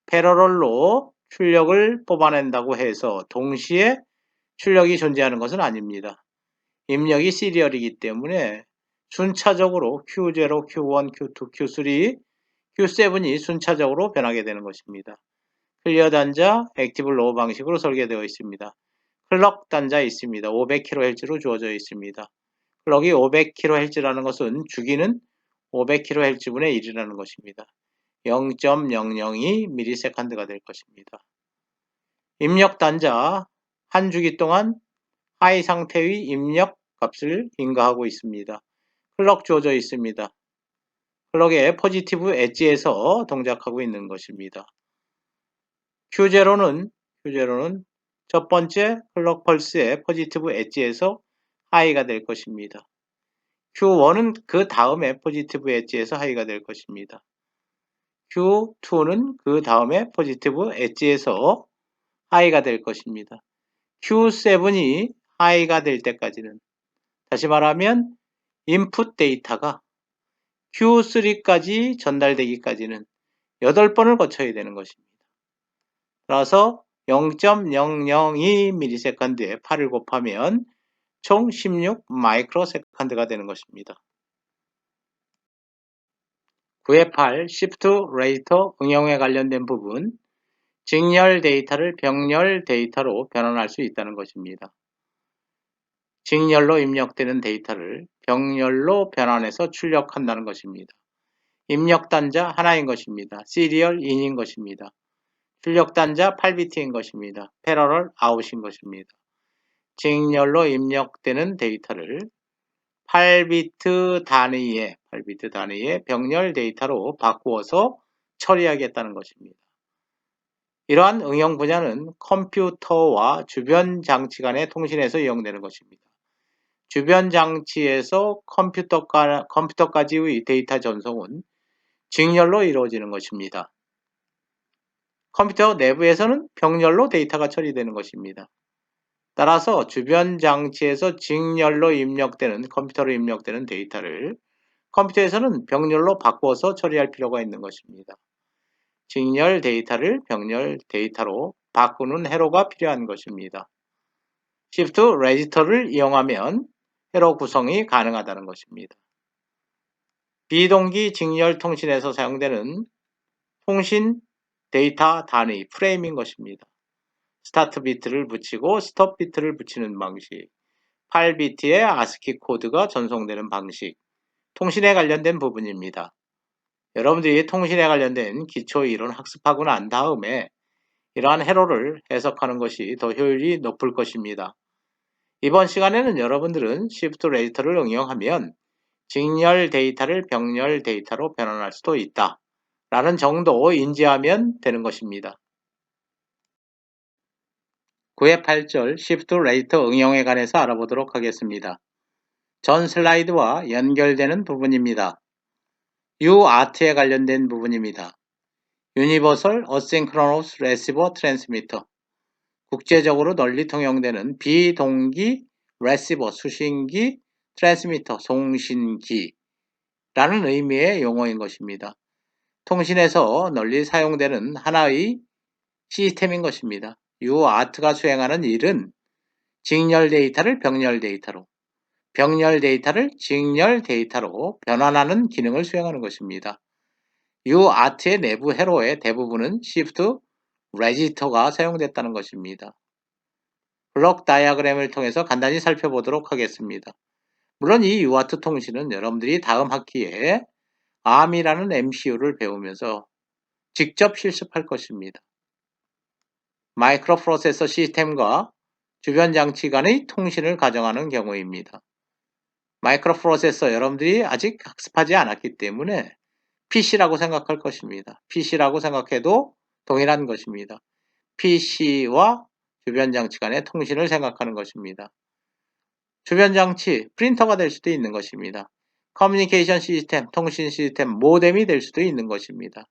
패러럴로 출력을 뽑아낸다고 해서 동시에 출력이 존재하는 것은 아닙니다. 입력이 시리얼이기 때문에 순차적으로 Q0, Q1, Q2, Q3, Q7이 순차적으로 변하게 되는 것입니다. 클리어 단자, 액티브 로우 방식으로 설계되어 있습니다. 클럭 단자 있습니다. 500kHz로 주어져 있습니다. 클럭이 500kHz라는 것은 주기는 500kHz분의 1이라는 것입니다. 0.002ms가 될 것입니다. 입력 단자, 한 주기 동안 하이 상태의 입력 값을 인가하고 있습니다. 클럭 주어져 있습니다. 클럭의 포지티브 엣지에서 동작하고 있는 것입니다. Q0는 첫 번째 클럭 펄스의 포지티브 엣지에서 하이가 될 것입니다. Q1은 그 다음에 포지티브 엣지에서 하이가 될 것입니다. Q2는 그 다음에 포지티브 엣지에서 하이가 될 것입니다. Q7이 하이가 될 때까지는, 다시 말하면 인풋 데이터가 Q3까지 전달되기까지는 8번을 거쳐야 되는 것입니다. 따라서 0.002ms에 8을 곱하면 총 16 마이크로세컨드가 되는 것입니다. 9의 8 Shift Register 응용에 관련된 부분, 직렬 데이터를 병렬 데이터로 변환할 수 있다는 것입니다. 직렬로 입력되는 데이터를 병렬로 변환해서 출력한다는 것입니다. 입력 단자 하나인 것입니다. 시리얼 인인 것입니다. 출력 단자 8비트인 것입니다. 패러럴 아웃인 것입니다. 직렬로 입력되는 데이터를 8비트 단위의 병렬 데이터로 바꾸어서 처리하겠다는 것입니다. 이러한 응용 분야는 컴퓨터와 주변 장치 간의 통신에서 이용되는 것입니다. 주변 장치에서 컴퓨터까지의 데이터 전송은 직렬로 이루어지는 것입니다. 컴퓨터 내부에서는 병렬로 데이터가 처리되는 것입니다. 따라서 주변 장치에서 직렬로 입력되는, 컴퓨터로 입력되는 데이터를 컴퓨터에서는 병렬로 바꿔서 처리할 필요가 있는 것입니다. 직렬 데이터를 병렬 데이터로 바꾸는 회로가 필요한 것입니다. Shift Register를 이용하면 회로 구성이 가능하다는 것입니다. 비동기 직렬 통신에서 사용되는 통신 데이터 단위 프레임인 것입니다. 스타트 비트를 붙이고 스톱 비트를 붙이는 방식, 8비트의 ASCII 코드가 전송되는 방식, 통신에 관련된 부분입니다. 여러분들이 통신에 관련된 기초 이론 학습하고 난 다음에 이러한 회로를 해석하는 것이 더 효율이 높을 것입니다. 이번 시간에는 여러분들은 Shift Register를 응용하면 직렬 데이터를 병렬 데이터로 변환할 수도 있다 라는 정도 인지하면 되는 것입니다. 9의 8절 Shift Register 응용에 관해서 알아보도록 하겠습니다. 전 슬라이드와 연결되는 부분입니다. UART에 관련된 부분입니다. Universal Asynchronous Receiver Transmitter, 국제적으로 널리 통용되는 비동기 레시버 수신기, 트랜스미터 송신기라는 의미의 용어인 것입니다. 통신에서 널리 사용되는 하나의 시스템인 것입니다. UART가 수행하는 일은 직렬 데이터를 병렬 데이터로, 병렬 데이터를 직렬 데이터로 변환하는 기능을 수행하는 것입니다. UART의 내부 회로의 대부분은 Shift Register가 사용됐다는 것입니다. 블록 다이어그램을 통해서 간단히 살펴보도록 하겠습니다. 물론 이 UART 통신은 여러분들이 다음 학기에 ARM이라는 MCU를 배우면서 직접 실습할 것입니다. 마이크로 프로세서 시스템과 주변 장치 간의 통신을 가정하는 경우입니다. 마이크로 프로세서 여러분들이 아직 학습하지 않았기 때문에 PC라고 생각할 것입니다. PC라고 생각해도 동일한 것입니다. PC와 주변 장치 간의 통신을 생각하는 것입니다. 주변 장치, 프린터가 될 수도 있는 것입니다. 커뮤니케이션 시스템, 통신 시스템, 모뎀이 될 수도 있는 것입니다.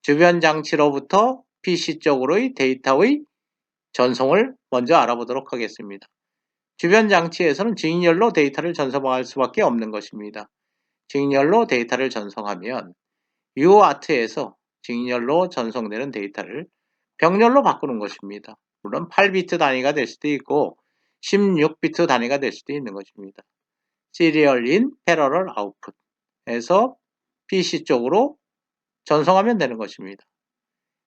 주변 장치로부터 PC 쪽으로의 데이터의 전송을 먼저 알아보도록 하겠습니다. 주변 장치에서는 직렬로 데이터를 전송할 수밖에 없는 것입니다. 직렬로 데이터를 전송하면 UART에서 직렬로 전송되는 데이터를 병렬로 바꾸는 것입니다. 물론 8비트 단위가 될 수도 있고 16비트 단위가 될 수도 있는 것입니다. serial in, parallel output 해서 PC 쪽으로 전송하면 되는 것입니다.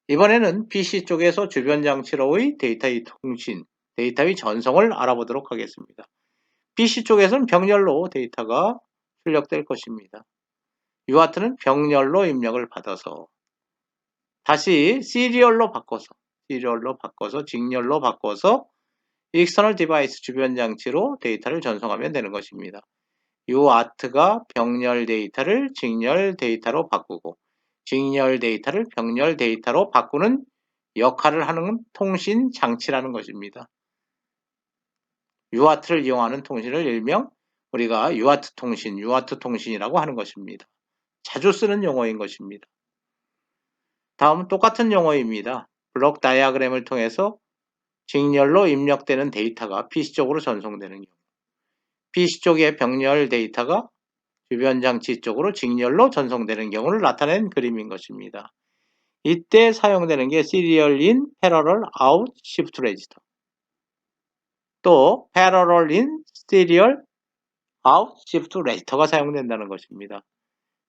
이번에는 PC 쪽에서 주변 장치로의 데이터의 통신, 데이터의 전송을 알아보도록 하겠습니다. PC 쪽에서는 병렬로 데이터가 출력될 것입니다. UART는 병렬로 입력을 받아서 다시 시리얼로 바꿔서 직렬로 바꿔서 external device 주변 장치로 데이터를 전송하면 되는 것입니다. UART가 병렬 데이터를 직렬 데이터로 바꾸고 직렬 데이터를 병렬 데이터로 바꾸는 역할을 하는 통신 장치라는 것입니다. UART를 이용하는 통신을 일명 우리가 UART 통신이라고 하는 것입니다. 자주 쓰는 용어인 것입니다. 다음은 똑같은 용어입니다. 블록 다이어그램을 통해서 직렬로 입력되는 데이터가 PC 쪽으로 전송되는 경우, PC 쪽의 병렬 데이터가 주변 장치 쪽으로 직렬로 전송되는 경우를 나타낸 그림인 것입니다. 이때 사용되는 게 Serial in, Parallel out, Shift Register. 또 Parallel in, Serial out, Shift Register가 사용된다는 것입니다.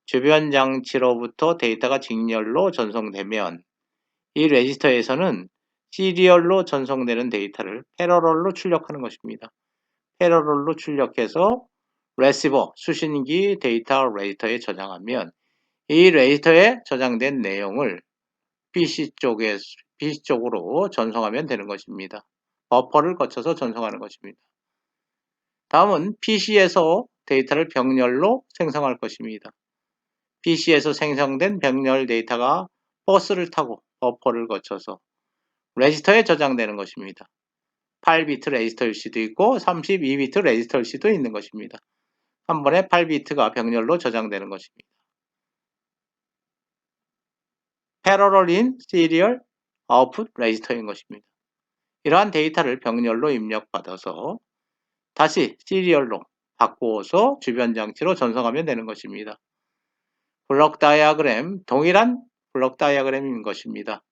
주변 장치로부터 데이터가 직렬로 전송되면 이 레지스터에서는 시리얼로 전송되는 데이터를 패러럴로 출력하는 것입니다. 패러럴로 출력해서 레시버, 수신기 데이터 레지스터에 저장하면 이 레지스터에 저장된 내용을 PC 쪽으로 전송하면 되는 것입니다. 버퍼를 거쳐서 전송하는 것입니다. 다음은 PC에서 데이터를 병렬로 생성할 것입니다. PC에서 생성된 병렬 데이터가 버스를 타고 버퍼를 거쳐서 레지스터에 저장되는 것입니다. 8비트 레지스터일 수도 있고 32비트 레지스터일 수도 있는 것입니다. 한 번에 8비트가 병렬로 저장되는 것입니다. Parallel in, Serial Output 레지스터인 것입니다. 이러한 데이터를 병렬로 입력받아서 다시 시리얼로 바꾸어서 주변 장치로 전송하면 되는 것입니다. 블록 다이어그램, 동일한 블록 다이어그램인 것입니다.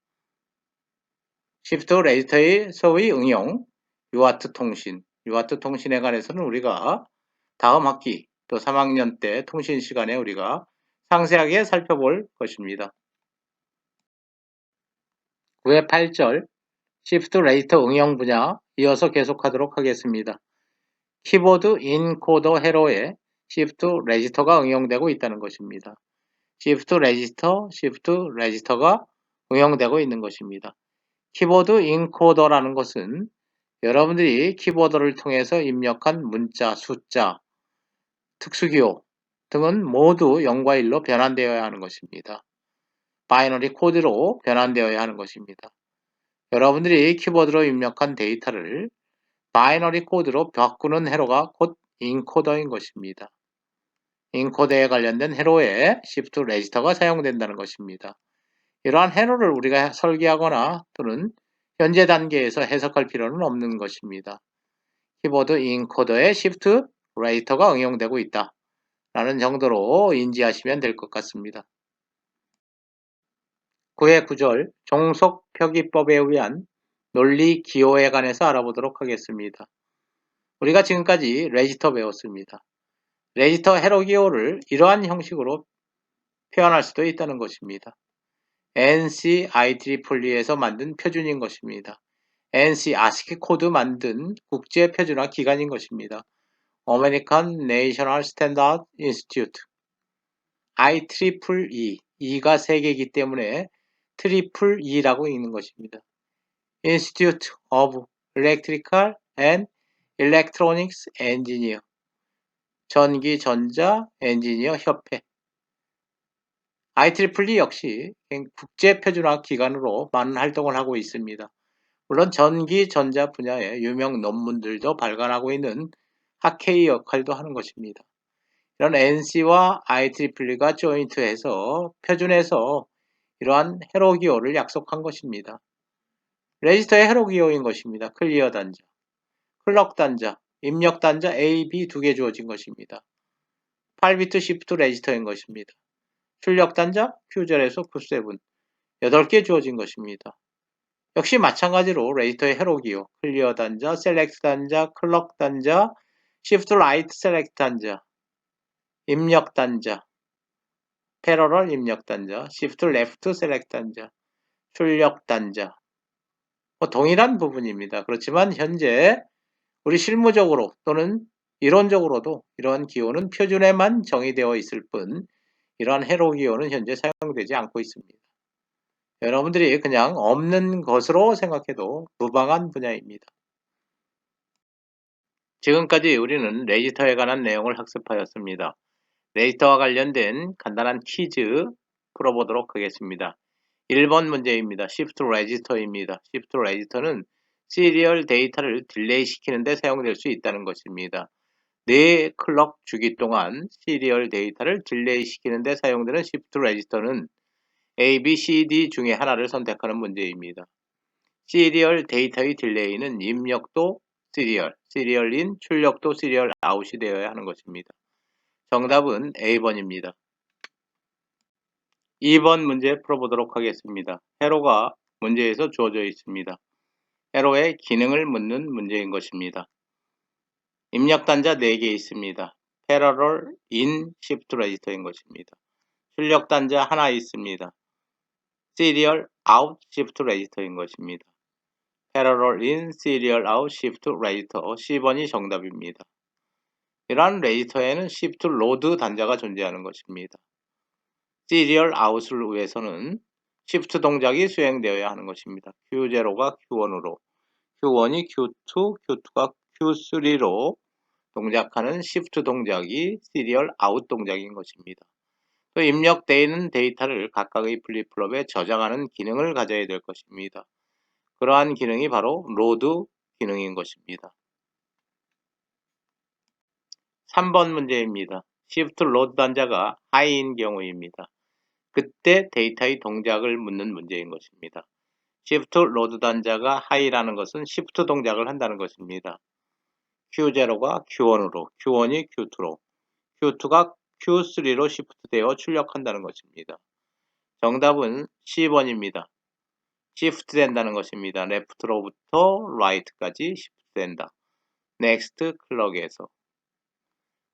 시프트 레지스터에서의 응용, UART 통신에 관해서는 우리가 다음 학기 또 3학년 때 통신 시간에 우리가 상세하게 살펴볼 것입니다. 9회 8절 시프트 레지스터 응용 분야 이어서 계속하도록 하겠습니다. 키보드 인코더 회로에 시프트 레지스터가 응용되고 있다는 것입니다. 시프트 레지스터가 응용되고 있는 것입니다. 키보드 인코더라는 것은 여러분들이 키보드를 통해서 입력한 문자, 숫자, 특수기호 등은 모두 0과 1로 변환되어야 하는 것입니다. 바이너리 코드로 변환되어야 하는 것입니다. 여러분들이 키보드로 입력한 데이터를 바이너리 코드로 바꾸는 회로가 곧 인코더인 것입니다. 인코더에 관련된 회로에 시프트 레지스터가 사용된다는 것입니다. 이러한 회로를 우리가 설계하거나 또는 현재 단계에서 해석할 필요는 없는 것입니다. 키보드 인코더에 시프트 레지스터가 응용되고 있다 라는 정도로 인지하시면 될 것 같습니다. 9회 9절 종속 표기법에 의한 논리 기호에 관해서 알아보도록 하겠습니다. 우리가 지금까지 레지스터 배웠습니다. 레지스터 회로 기호를 이러한 형식으로 표현할 수도 있다는 것입니다. NC IEEE에서 만든 표준인 것입니다. NC ASCII 코드 만든 국제 표준화 기관인 것입니다. American National Standard Institute. IEEE, E가 3개이기 때문에 트리플 E라고 읽는 것입니다. Institute of Electrical and Electronics Engineer. 전기, 전자, 엔지니어 협회. IEEE 역시 국제 표준화 기관으로 많은 활동을 하고 있습니다. 물론 전기, 전자 분야의 유명 논문들도 발간하고 있는 학회의 역할도 하는 것입니다. 이런 NC와 IEEE가 조인트해서 표준해서 이러한 회로 기호를 약속한 것입니다. 레지스터의 회로 기호인 것입니다. 클리어 단자, 클럭 단자, 입력 단자 A, B 2개 주어진 것입니다. 8비트 시프트 레지스터인 것입니다. 출력 단자 Q0에서 Q7 8개 주어진 것입니다. 역시 마찬가지로 레지스터의 회로 기호, 클리어 단자, 셀렉트 단자, 클럭 단자, Shift Right Select 단자, 입력 단자, Parallel 입력 단자, Shift Left Select 단자, 출력 단자. 동일한 부분입니다. 그렇지만 현재 우리 실무적으로 또는 이론적으로도 이러한 기호는 표준에만 정의되어 있을 뿐 이러한 회로 기호는 현재 사용되지 않고 있습니다. 여러분들이 그냥 없는 것으로 생각해도 무방한 분야입니다. 지금까지 우리는 레지스터에 관한 내용을 학습하였습니다. 레지스터와 관련된 간단한 퀴즈 풀어보도록 하겠습니다. 1번 문제입니다. Shift Register입니다. Shift Register는 시리얼 데이터를 딜레이 시키는 데 사용될 수 있다는 것입니다. 4클럭 주기 동안 시리얼 데이터를 딜레이 시키는 데 사용되는 Shift Register는 A, B, C, D 중에 하나를 선택하는 문제입니다. 시리얼 데이터의 딜레이는 입력도 시리얼 인, 출력도 시리얼 아웃이 되어야 하는 것입니다. 정답은 A번입니다. 2번 문제 풀어보도록 하겠습니다. 회로가 문제에서 주어져 있습니다. 회로의 기능을 묻는 문제인 것입니다. 입력 단자 4개 있습니다. Parallel in Shift Register인 것입니다. 출력 단자 하나 있습니다. Serial out Shift Register인 것입니다. Parallel in, Serial out Shift Register 10번이 정답입니다. 이러한 레지스터에는 Shift Load 단자가 존재하는 것입니다. Serial out을 위해서는 Shift 동작이 수행되어야 하는 것입니다. Q0가 Q1으로, Q1이 Q2, Q2가 Q3로 동작하는 Shift 동작이 Serial out 동작인 것입니다. 또 입력되어 있는 데이터를 각각의 플립플롭에 저장하는 기능을 가져야 될 것입니다. 그러한 기능이 바로 로드 기능인 것입니다. 3번 문제입니다. Shift Load 단자가 하이인 경우입니다. 그때 데이터의 동작을 묻는 문제인 것입니다. Shift Load 단자가 하이라는 것은 Shift 동작을 한다는 것입니다. Q0가 Q1으로, Q1이 Q2로, Q2가 Q3로 시프트되어 출력한다는 것입니다. 정답은 C번입니다. 시프트 된다는 것입니다. left로부터 right까지 시프트 된다. next 클럭에서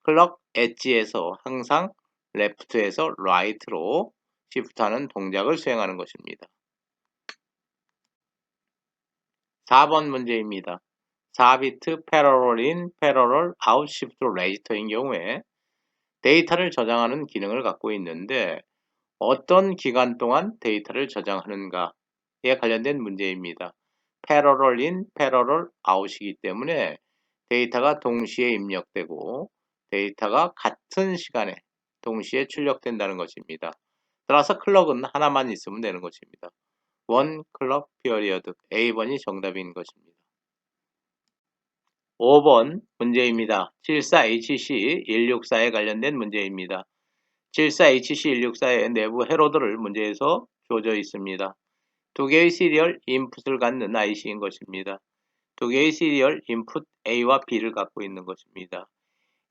클럭 엣지에서 항상 left에서 right로 시프트하는 동작을 수행하는 것입니다. 4번 문제입니다. 4비트 parallel in, parallel out shift register인 경우에 데이터를 저장하는 기능을 갖고 있는데 어떤 기간 동안 데이터를 저장하는가에 관련된 문제입니다. parallel in, parallel out이기 때문에 데이터가 동시에 입력되고 데이터가 같은 시간에 동시에 출력된다는 것입니다. 따라서 클럭은 하나만 있으면 되는 것입니다. one clock period A번이 정답인 것입니다. 5번 문제입니다. 74HC164에 관련된 문제입니다. 74HC164의 내부 회로들을 문제에서 주어져 있습니다. 두 개의 시리얼 인풋을 갖는 IC인 것입니다. 두 개의 시리얼 인풋 A와 B를 갖고 있는 것입니다.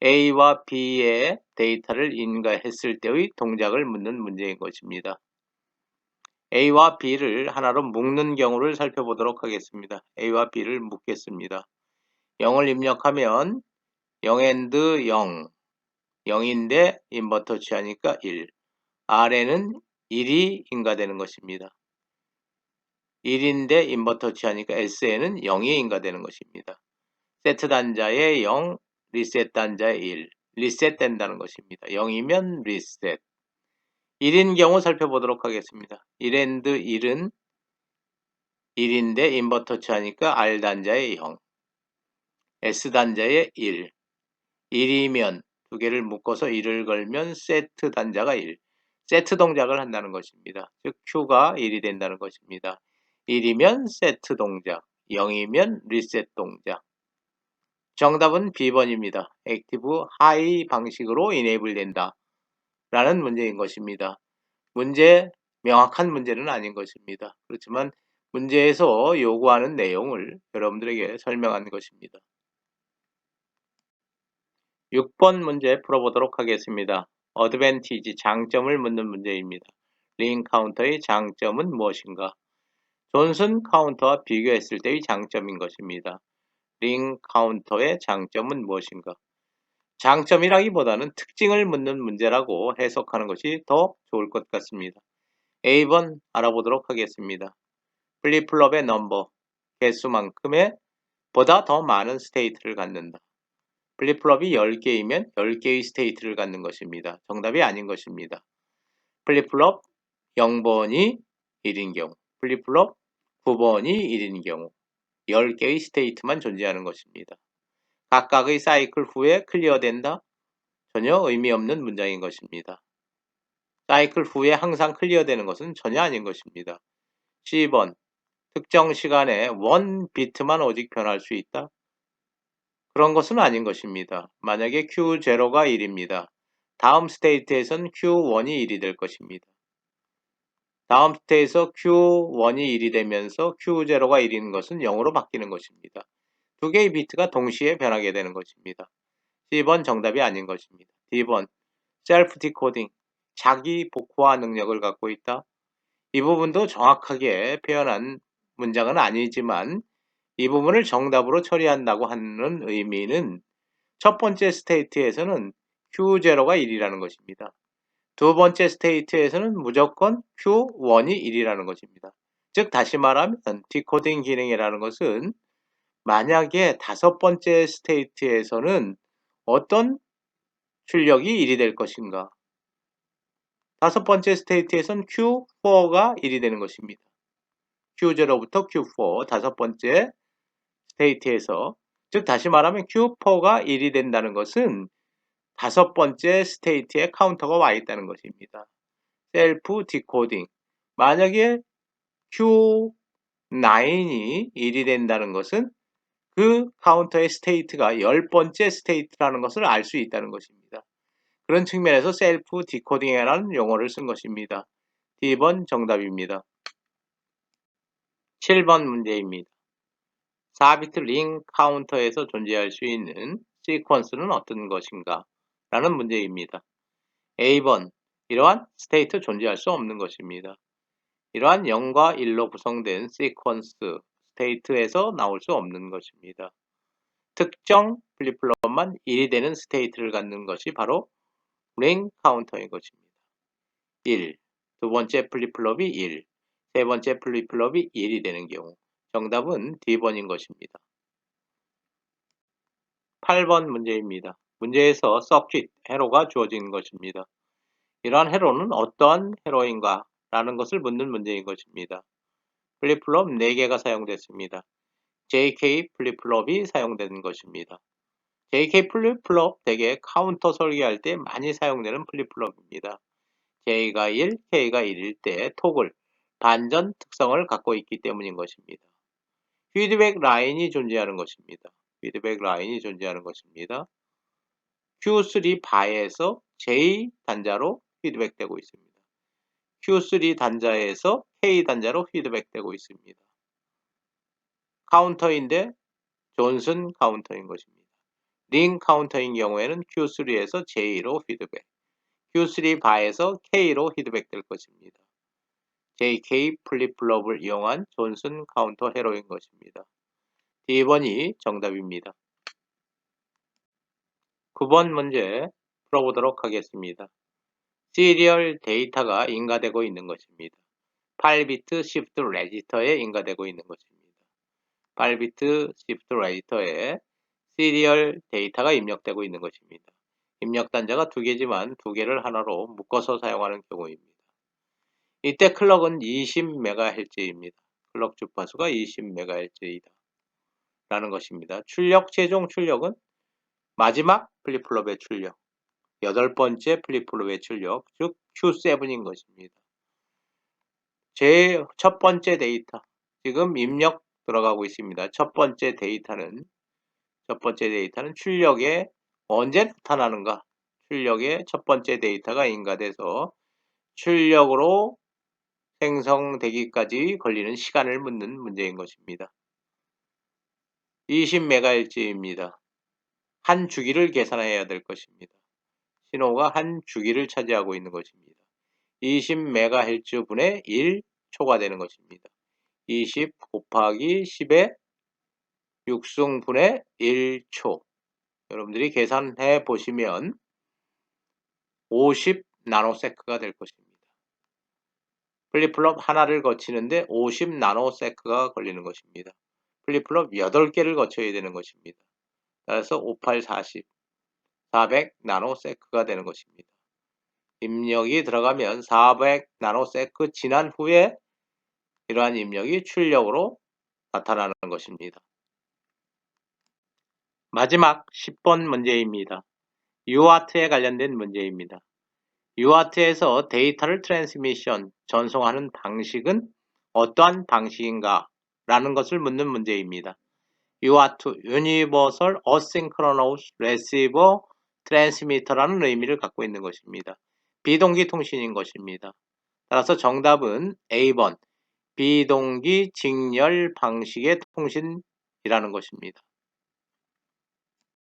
A와 B의 데이터를 인가했을 때의 동작을 묻는 문제인 것입니다. A와 B를 하나로 묶는 경우를 살펴보도록 하겠습니다. A와 B를 묶겠습니다. 0을 입력하면 0 and 0, 0인데 인버터 취하니까 1. R에는 1이 인가되는 것입니다. 1인데 인버터 취하니까 S에는 0이 인가되는 것입니다. 세트 단자에 0, 리셋 단자에 1. 리셋 된다는 것입니다. 0이면 리셋. 1인 경우 살펴보도록 하겠습니다. 1 and 1은 1인데 인버터 취하니까 R 단자에 0. S 단자에 1. 1이면 두 개를 묶어서 1을 걸면 세트 단자가 1. 세트 동작을 한다는 것입니다. 즉 Q가 1이 된다는 것입니다. 1이면 세트 동작, 0이면 리셋 동작. 정답은 B번입니다. 액티브 하이 방식으로 이네이블 된다 라는 문제인 것입니다. 명확한 문제는 아닌 것입니다. 그렇지만 문제에서 요구하는 내용을 여러분들에게 설명한 것입니다. 6번 문제 풀어보도록 하겠습니다. 어드밴티지 장점을 묻는 문제입니다. 링 카운터의 장점은 무엇인가? 존슨 카운터와 비교했을 때의 장점인 것입니다. 링 카운터의 장점은 무엇인가? 장점이라기보다는 특징을 묻는 문제라고 해석하는 것이 더 좋을 것 같습니다. A번 알아보도록 하겠습니다. 플립플롭의 넘버, 개수만큼의 보다 더 많은 스테이트를 갖는다. 플립플롭이 10개이면 10개의 스테이트를 갖는 것입니다. 정답이 아닌 것입니다. 플립플롭 0번이 1인 경우, 플립플롭 9번이 1인 경우 10개의 스테이트만 존재하는 것입니다. 각각의 사이클 후에 클리어된다? 전혀 의미 없는 문장인 것입니다. 사이클 후에 항상 클리어되는 것은 전혀 아닌 것입니다. C번 특정 시간에 원 비트만 오직 변할 수 있다? 그런 것은 아닌 것입니다. 만약에 Q0가 1입니다. 다음 스테이트에선 Q1이 1이 될 것입니다. 다음 스테이트에서 Q1이 1이 되면서 Q0가 1인 것은 0으로 바뀌는 것입니다. 두 개의 비트가 동시에 변하게 되는 것입니다. C번 정답이 아닌 것입니다. D번 셀프 디코딩, 자기 복호화 능력을 갖고 있다. 이 부분도 정확하게 표현한 문장은 아니지만 이 부분을 정답으로 처리한다고 하는 의미는 첫 번째 스테이트에서는 Q0가 1이라는 것입니다. 두 번째 스테이트에서는 무조건 Q1이 1이라는 것입니다. 즉 다시 말하면 디코딩 기능이라는 것은 만약에 다섯 번째 스테이트에서는 어떤 출력이 1이 될 것인가? 다섯 번째 스테이트에서는 Q4가 1이 되는 것입니다. Q0부터 Q4 다섯 번째 스테이트에서 즉 다시 말하면 Q4가 1이 된다는 것은 다섯 번째 스테이트에 카운터가 와 있다는 것입니다. 셀프 디코딩 만약에 Q9이 1이 된다는 것은 그 카운터의 스테이트가 10번째 스테이트라는 것을 알 수 있다는 것입니다. 그런 측면에서 셀프 디코딩이라는 용어를 쓴 것입니다. D번 정답입니다. 7번 문제입니다. 4비트 링 카운터에서 존재할 수 있는 시퀀스는 어떤 것인가? 라는 문제입니다. A번 이러한 스테이트 존재할 수 없는 것입니다. 이러한 0과 1로 구성된 시퀀스 스테이트에서 나올 수 없는 것입니다. 특정 플립플롭만 1이 되는 스테이트를 갖는 것이 바로 링 카운터인 것입니다. 1. 두 번째 플립플롭이 1, 세 번째 플립플롭이 1이 되는 경우 정답은 D번인 것입니다. 8번 문제입니다. 문제에서 서킷, 회로가 주어진 것입니다. 이러한 회로는 어떠한 회로인가? 라는 것을 묻는 문제인 것입니다. 플립플롭 4개가 사용됐습니다. JK 플립플롭이 사용된 것입니다. JK 플립플롭 대개 카운터 설계할 때 많이 사용되는 플립플롭입니다. J가 1, K가 1일 때 토글, 반전 특성을 갖고 있기 때문인 것입니다. 피드백 라인이 존재하는 것입니다. 피드백 라인이 존재하는 것입니다. Q3 바에서 J 단자로 피드백되고 있습니다. Q3 단자에서 K 단자로 피드백되고 있습니다. 카운터인데 존슨 카운터인 것입니다. 링 카운터인 경우에는 Q3에서 J로 피드백, Q3 바에서 K로 피드백될 것입니다. JK 플립플롭을 이용한 존슨 카운터 회로인 것입니다. D번이 정답입니다. 9번 문제 풀어보도록 하겠습니다. 시리얼 데이터가 인가되고 있는 것입니다. 8비트 시프트 레지스터에 인가되고 있는 것입니다. 8비트 시프트 레지스터에 시리얼 데이터가 입력되고 있는 것입니다. 입력 단자가 두 개지만 두 개를 하나로 묶어서 사용하는 경우입니다. 이때 클럭은 20MHz입니다. 클럭 주파수가 20MHz이다. 라는 것입니다. 출력, 최종 출력은 마지막 플립플롭의 출력, 8번째 플립플롭의 출력, 즉 Q7인 것입니다. 제 첫 번째 데이터, 지금 입력 들어가고 있습니다. 첫 번째 데이터는 출력에 언제 나타나는가? 출력의 첫 번째 데이터가 인가돼서 출력으로 생성되기까지 걸리는 시간을 묻는 문제인 것입니다. 20MHz입니다. 한 주기를 계산해야 될 것입니다. 신호가 한 주기를 차지하고 있는 것입니다. 20MHz 분의 1초가 되는 것입니다. 20 곱하기 10의 6승분의 1초. 여러분들이 계산해 보시면 50 나노세크가 될 것입니다. 플립플롭 하나를 거치는데 50 나노세크가 걸리는 것입니다. 플립플롭 8개를 거쳐야 되는 것입니다. 따라서 58, 40, 400 나노세크가 되는 것입니다. 입력이 들어가면 400 나노세크 지난 후에 이러한 입력이 출력으로 나타나는 것입니다. 마지막 10번 문제입니다. UART에 관련된 문제입니다. UART에서 데이터를 트랜스미션, 전송하는 방식은 어떠한 방식인가? 라는 것을 묻는 문제입니다. UART, Universal Asynchronous Receiver Transmitter라는 의미를 갖고 있는 것입니다. 비동기 통신인 것입니다. 따라서 정답은 A번, 비동기 직렬 방식의 통신이라는 것입니다.